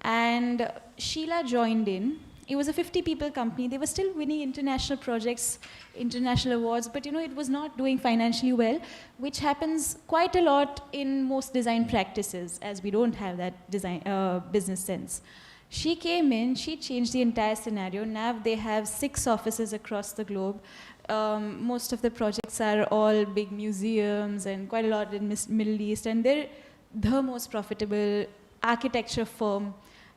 And Sheila joined in. It was a 50-people company. They were still winning international projects, international awards, but you know, it was not doing financially well, which happens quite a lot in most design practices, as we don't have that design business sense. She came in, she changed the entire scenario. Now they have 6 offices across the globe. Most of the projects are all big museums and quite a lot in Middle East, and they're the most profitable architecture firm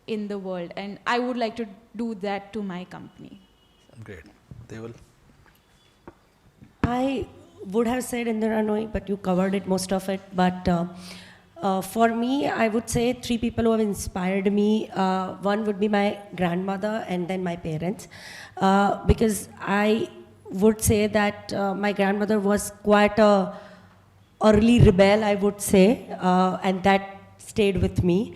in the world. And I would like to do that to my company. Great. Deval. I would have said Indra Nooyi, but you covered it, most of it. But for me, I would say 3 people who have inspired me. One would be my grandmother and then my parents. Because I would say that my grandmother was quite a early rebel, I would say, and that stayed with me.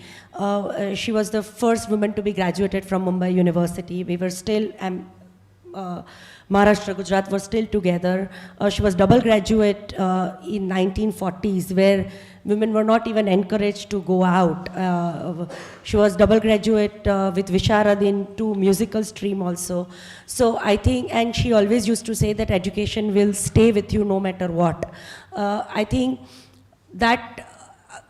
She was the first woman to be graduated from Mumbai University. We were still, Maharashtra, Gujarat were still together. She was double graduate in 1940s, where women were not even encouraged to go out. She was double graduate with Visharad into musical stream also. So I think, and she always used to say that education will stay with you no matter what. I think that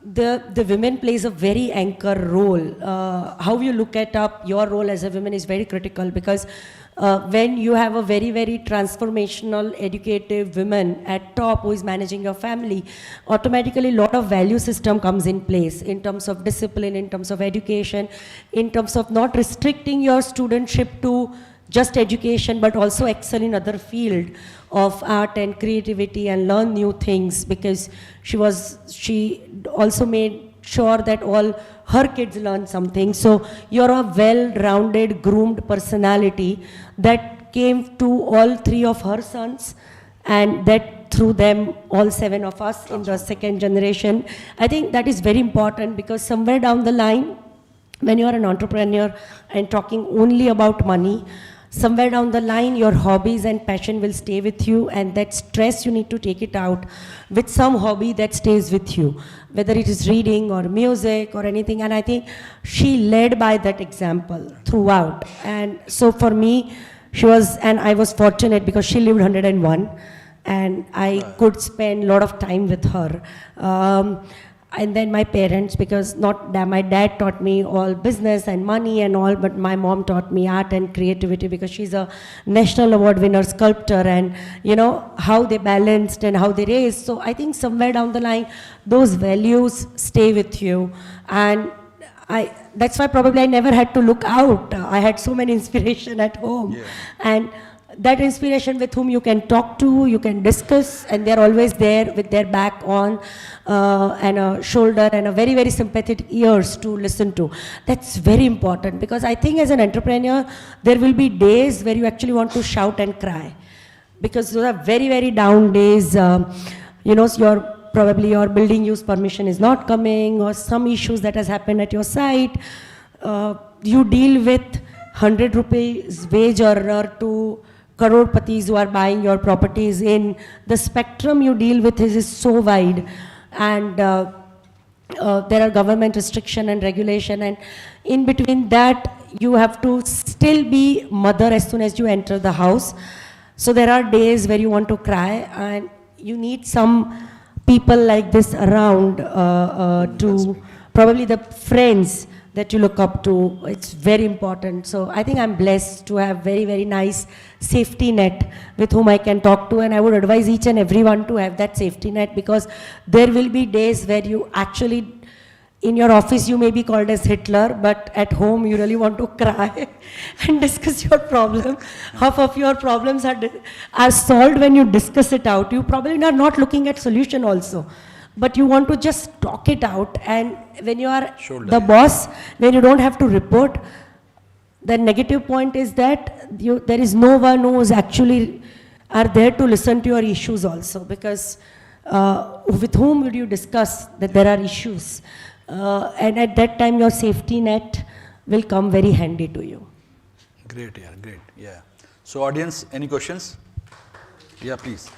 the women plays a very anchor role. How you look at your role as a woman is very critical, because when you have a very, very transformational, educative woman at top who is managing your family, automatically a lot of value system comes in place in terms of discipline, in terms of education, in terms of not restricting your studentship to just education, but also excel in other field of art and creativity and learn new things, because she also made sure that all her kids learn something. So you're a well-rounded, groomed personality that came to all 3 of her sons, and that through them, all 7 of us in the second generation. I think that is very important, because somewhere down the line, when you're an entrepreneur and talking only about money, somewhere down the line, your hobbies and passion will stay with you, and that stress, you need to take it out with some hobby that stays with you, whether it is reading or music or anything. And I think she led by that example throughout. And so for me, she was, and I was fortunate because she lived 101, and I could spend a lot of time with her. and then my parents, because my dad taught me all business and money and all, but my mom taught me art and creativity because she's a national award winner sculptor, and you know how they balanced and how they raised. So I think somewhere down the line, those values stay with you, and that's why probably I never had to look out. I had so many inspiration at home, and that inspiration with whom you can talk to, you can discuss, and they're always there with their back on and a shoulder and a very, very sympathetic ears to listen to. That's very important, because I think as an entrepreneur, there will be days where you actually want to shout and cry, because those are very, very down days. You know, probably your building use permission is not coming, or some issues that has happened at your site. You deal with 100 rupees wage earner to crorepattis who are buying your properties. In the spectrum you deal with is so wide, and there are government restriction and regulation, and in between that you have to still be mother as soon as you enter the house. So there are days where you want to cry, and you need some people like this around to probably the friends that you look up to. It's very important. So I think I'm blessed to have very, very nice safety net with whom I can talk to, and I would advise each and everyone to have that safety net, because there will be days where you actually, in your office you may be called as Hitler, but at home you really want to cry and discuss your problem. Half of your problems are solved when you discuss it out. You probably are not looking at solution also, but you want to just talk it out. And when you are the boss, when you don't have to report, the negative point is that there is no one who is actually are there to listen to your issues also, because with whom would you discuss that there are issues? And at that time your safety net will come very handy to you. Great, yeah, great, yeah. So audience, any questions? Yeah, please.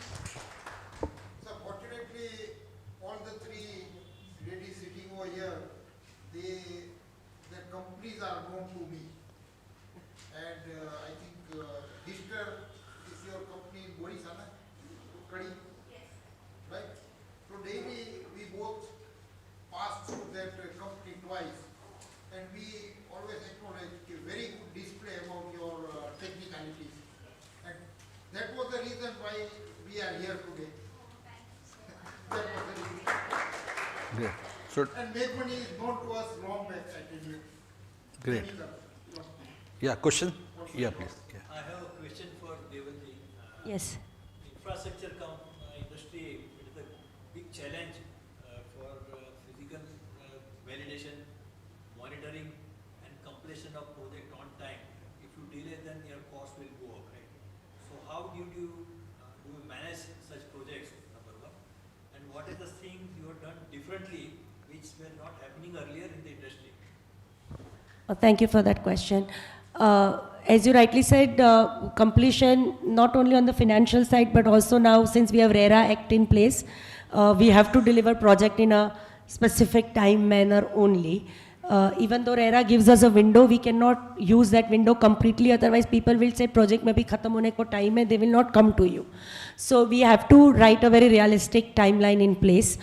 Great. So, and make money is known to us long back, I tell you. Great. Yeah, question? Yeah, please. Yeah. I have a question for Devalji. Yes. Infrastructure industry, it is a big challenge for physical validation, monitoring, and completion of project on time. If you delay, then your cost will go up, right? So how do you manage such projects, number one? And what are the things you have done differently which were not happening earlier in the industry? Thank you for that question. As you rightly said, completion not only on the financial side, but also now since we have RERA Act in place, we have to deliver project in a specific time manner only. Even though RERA gives us a window, we cannot use that window completely, otherwise people will say project may be khatam hone ko time hai, they will not come to you. So we have to write a very realistic timeline in place.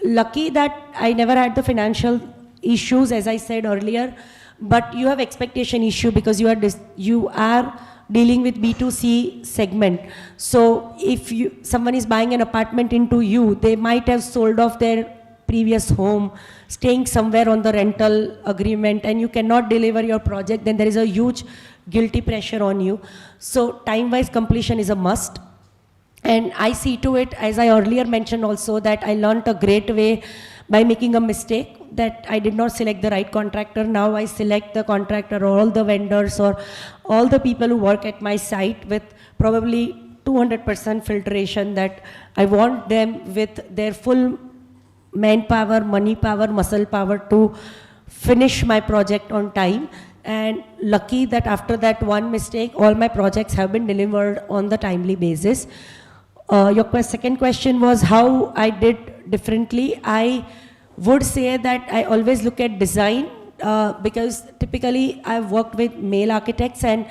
Lucky that I never had the financial issues, as I said earlier, but you have expectation issue because you are dealing with B2C segment. So if someone is buying an apartment into you, they might have sold off their previous home, staying somewhere on the rental agreement, and you cannot deliver your project, then there is a huge guilty pressure on you. So time-wise completion is a must. And I see to it, as I earlier mentioned also, that I learned a great way by making a mistake, that I did not select the right contractor. Now I select the contractor or all the vendors or all the people who work at my site with probably 200% filtration, that I want them with their full manpower, money power, muscle power to finish my project on time. And lucky that after that one mistake, all my projects have been delivered on the timely basis. Your second question was how I did differently. I would say that I always look at design because typically I've worked with male architects, and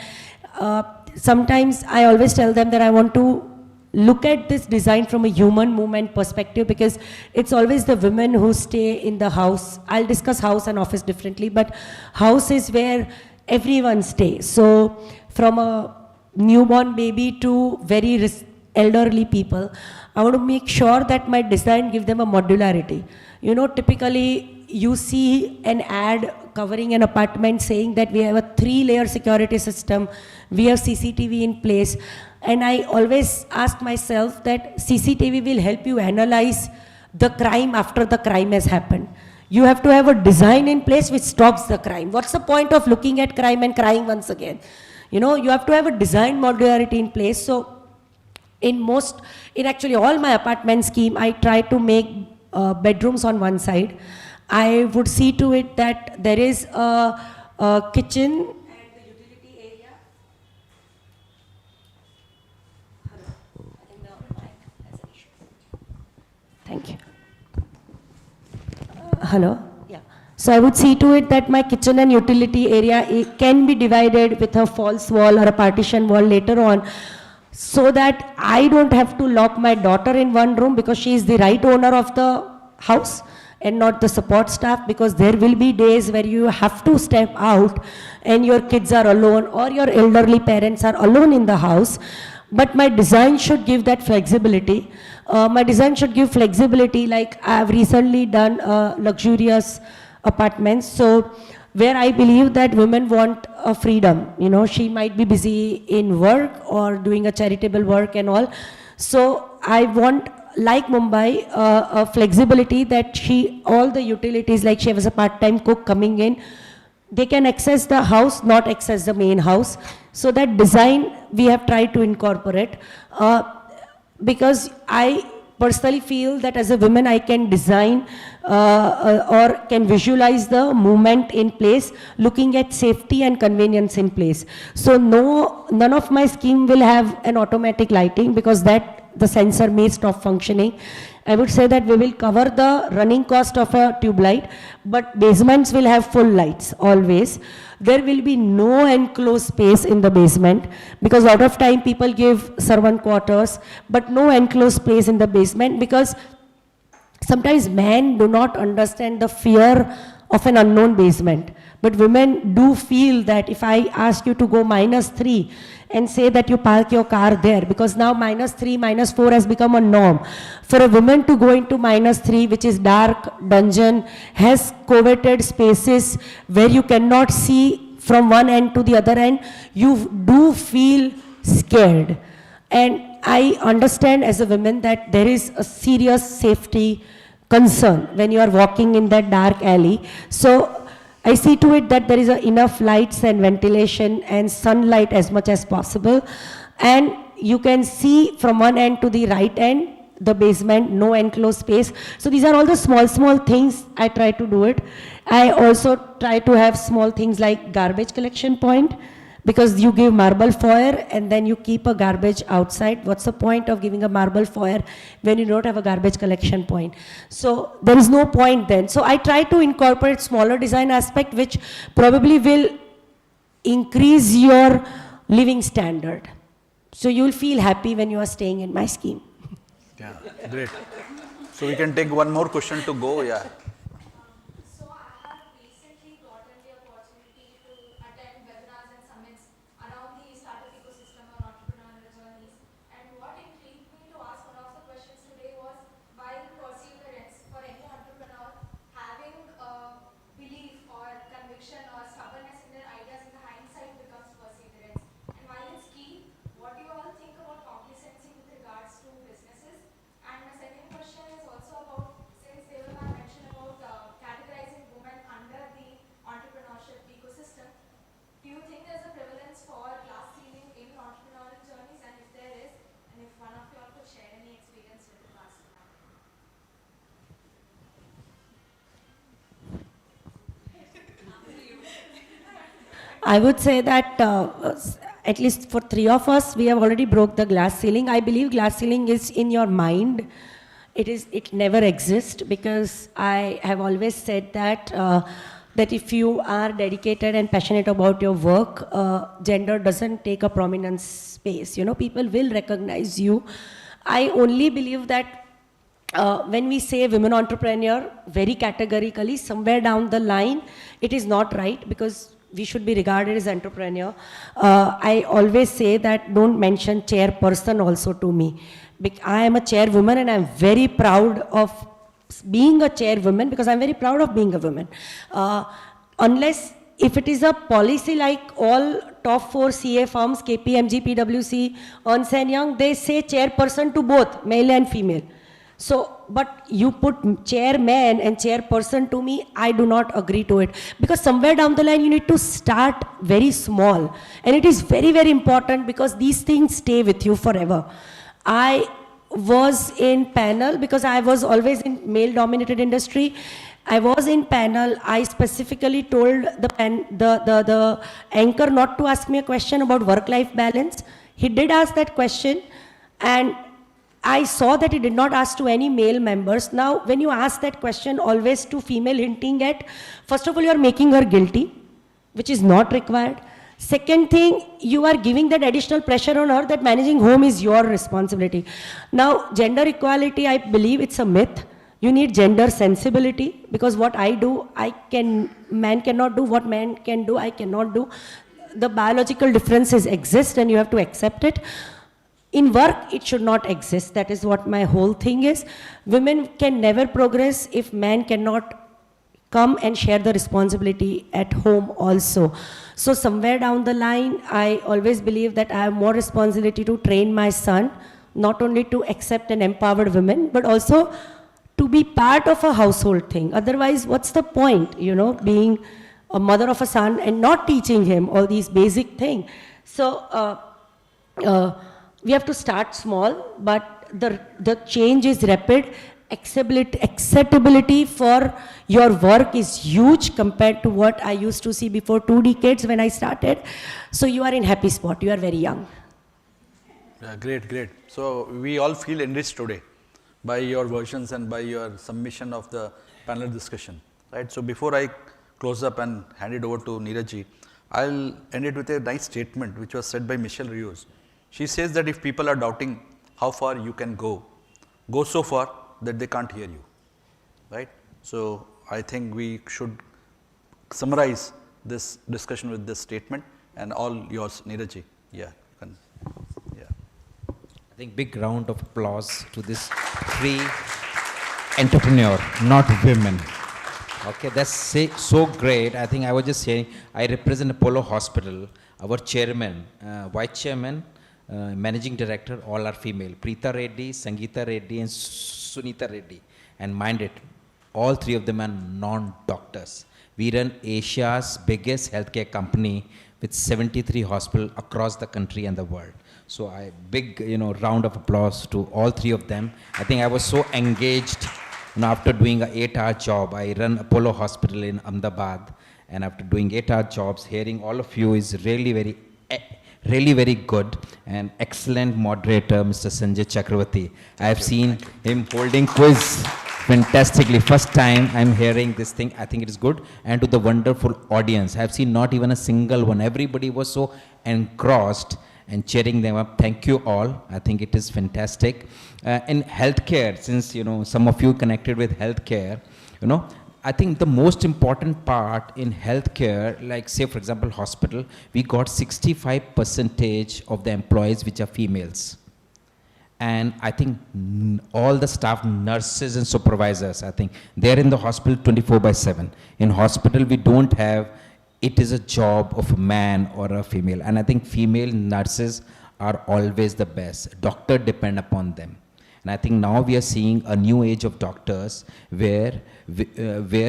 sometimes I always tell them that I want to look at this design from a human movement perspective, because it's always the women who stay in the house. I'll discuss house and office differently, but house is where everyone stays. So from a newborn baby to very elderly people, I want to make sure that my design give them a modularity. You know, typically you see an ad covering an apartment saying that we have a 3-layer security system, we have CCTV in place. And I always ask myself that CCTV will help you analyze the crime after the crime has happened. You have to have a design in place which stops the crime. What's the point of looking at crime and crying once again? You know, you have to have a design modularity in place. So in actually all my apartment scheme, I try to make bedrooms on one side. I would see to it that there is a kitchen and the utility area. Thank you. Hello? Yeah. So I would see to it that my kitchen and utility area can be divided with a false wall or a partition wall later on, so that I don't have to lock my daughter in one room because she is the right owner of the house and not the support staff, because there will be days where you have to step out and your kids are alone or your elderly parents are alone in the house. But my design should give that flexibility. My design should give flexibility, like I have recently done luxurious apartments. So where I believe that women want a freedom, you know, she might be busy in work or doing a charitable work and all. So I want, like Mumbai, a flexibility that all the utilities, like she has a part-time cook coming in, they can access the house, not access the main house. So that design we have tried to incorporate, because I personally feel that as a woman I can design or can visualize the movement in place, looking at safety and convenience in place. So none of my scheme will have an automatic lighting, because that the sensor may stop functioning. I would say that we will cover the running cost of a tube light, but basements will have full lights always. There will be no enclosed space in the basement, because a lot of time people give servant quarters, but no enclosed space in the basement, because sometimes men do not understand the fear of an unknown basement. But women do feel that if I ask you to go -3 and say that you park your car there, because now -3, -4 has become a norm. For a woman to go into -3, which is dark, dungeon, has coveted spaces where you cannot see from one end to the other end, you do feel scared. And I understand as a woman that there is a serious safety concern when you are walking in that dark alley. So I see to it that there is enough lights and ventilation and sunlight as much as possible. And you can see from one end to the right end, the basement, no enclosed space. So these are all the small things I try to do it. I also try to have small things like garbage collection point, because you give marble foyer and then you keep a garbage outside. What's the point of giving a marble foyer when you don't have a garbage collection point? So there is no point then. So I try to incorporate smaller design aspect, which probably will increase your living standard. So you'll feel happy when you are staying in my scheme. Yeah, great. So we can take one more question to go, yeah. So I have recently gotten the opportunity to attend webinars and summits around the startup ecosystem or entrepreneurial journeys. And what intrigued me to ask one of the questions today was, while perseverance for any entrepreneur, having belief or conviction or stubbornness in their ideas in the hindsight becomes perseverance. And while it's key, what do you all think about complacency with regards to businesses? And my second question is also about, since Deval mentioned about categorizing women under the entrepreneurship ecosystem, do you think there's a prevalence for glass ceiling in entrepreneurial journeys? And if there is, and if one of you all could share any experience with regards to that? I would say that at least for 3 of us, we have already broke the glass ceiling. I believe glass ceiling is in your mind. It never exists, because I have always said that that if you are dedicated and passionate about your work, gender doesn't take a prominent space. You know, people will recognize you. I only believe that when we say women entrepreneur, very categorically, somewhere down the line, it is not right because we should be regarded as entrepreneur. I always say that don't mention chairperson also to me. I am a chairwoman and I'm very proud of being a chairwoman because I'm very proud of being a woman. Unless if it is a policy like all top 4 CA firms, KPMG, PwC, Ernst & Young, they say chairperson to both, male and female. So, but you put chairman and chairperson to me, I do not agree to it. Because somewhere down the line, you need to start very small. And it is very, very important because these things stay with you forever. I was in panel because I was always in male-dominated industry. I was in panel. I specifically told the anchor not to ask me a question about work-life balance. He did ask that question, and I saw that he did not ask to any male members. Now, when you ask that question always to female, hinting at, first of all, you are making her guilty, which is not required. Second thing, you are giving that additional pressure on her that managing home is your responsibility. Now, gender equality, I believe it's a myth. You need gender sensibility because what I do, man cannot do. What man can do, I cannot do. The biological differences exist and you have to accept it. In work, it should not exist. That is what my whole thing is. Women can never progress if man cannot come and share the responsibility at home also. So somewhere down the line, I always believe that I have more responsibility to train my son, not only to accept and empower women, but also to be part of a household thing. Otherwise, what's the point, you know, being a mother of a son and not teaching him all these basic things? So we have to start small, but the change is rapid. Acceptability for your work is huge compared to what I used to see before 2 decades when I started. So you are in happy spot. You are very young. Yeah, great, great. So we all feel enriched today by your versions and by your submission of the panel discussion, right? So before I close up and hand it over to Neeraj, I'll end it with a nice statement which was said by Michelle Rios. She says that if people are doubting how far you can go so far that they can't hear you, right? So I think we should summarize this discussion with this statement, and all yours, Neeraj. Yeah. I think big round of applause to this three entrepreneur, not women. Okay, that's so great. I think I was just saying, I represent Apollo Hospital. Our chairman, vice chairman, managing director, all are female. Preeta Reddy, Sangeeta Reddy, and Sunita Reddy. And mind it, all three of them are non-doctors. We run Asia's biggest healthcare company with 73 hospitals across the country and the world. So I big round of applause to all three of them. I think I was so engaged. After doing an 8-hour job, I run Apollo Hospital in Ahmedabad, and after doing 8-hour jobs, hearing all of you is really very good, and excellent moderator, Mr. Sanjay Chakravarti. I have seen him holding quiz fantastically. First time I'm hearing this thing. I think it is good. And to the wonderful audience, I have seen not even a single one. Everybody was so engrossed and cheering them up. Thank you all. I think it is fantastic. In healthcare, since some of you connected with healthcare, I think the most important part in healthcare, like say for example hospital, we got 65% of the employees which are females. And I think all the staff, nurses and supervisors, I think they're in the hospital 24/7. In hospital we don't have, it is a job of a man or a female. And I think female nurses are always the best. Doctors depend upon them. And I think now we are seeing a new age of doctors where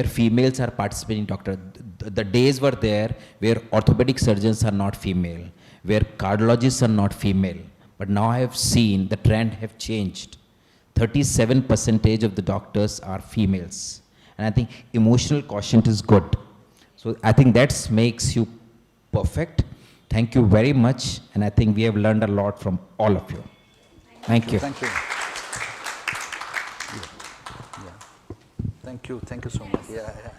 females are participating doctors. The days were there where orthopedic surgeons are not female, where cardiologists are not female. But now I have seen the trend have changed. 37% of the doctors are females. And I think emotional quotient is good. So I think that makes you perfect. Thank you very much. And I think we have learned a lot from all of you. Thank you. Thank you. Thank you so much. Yeah.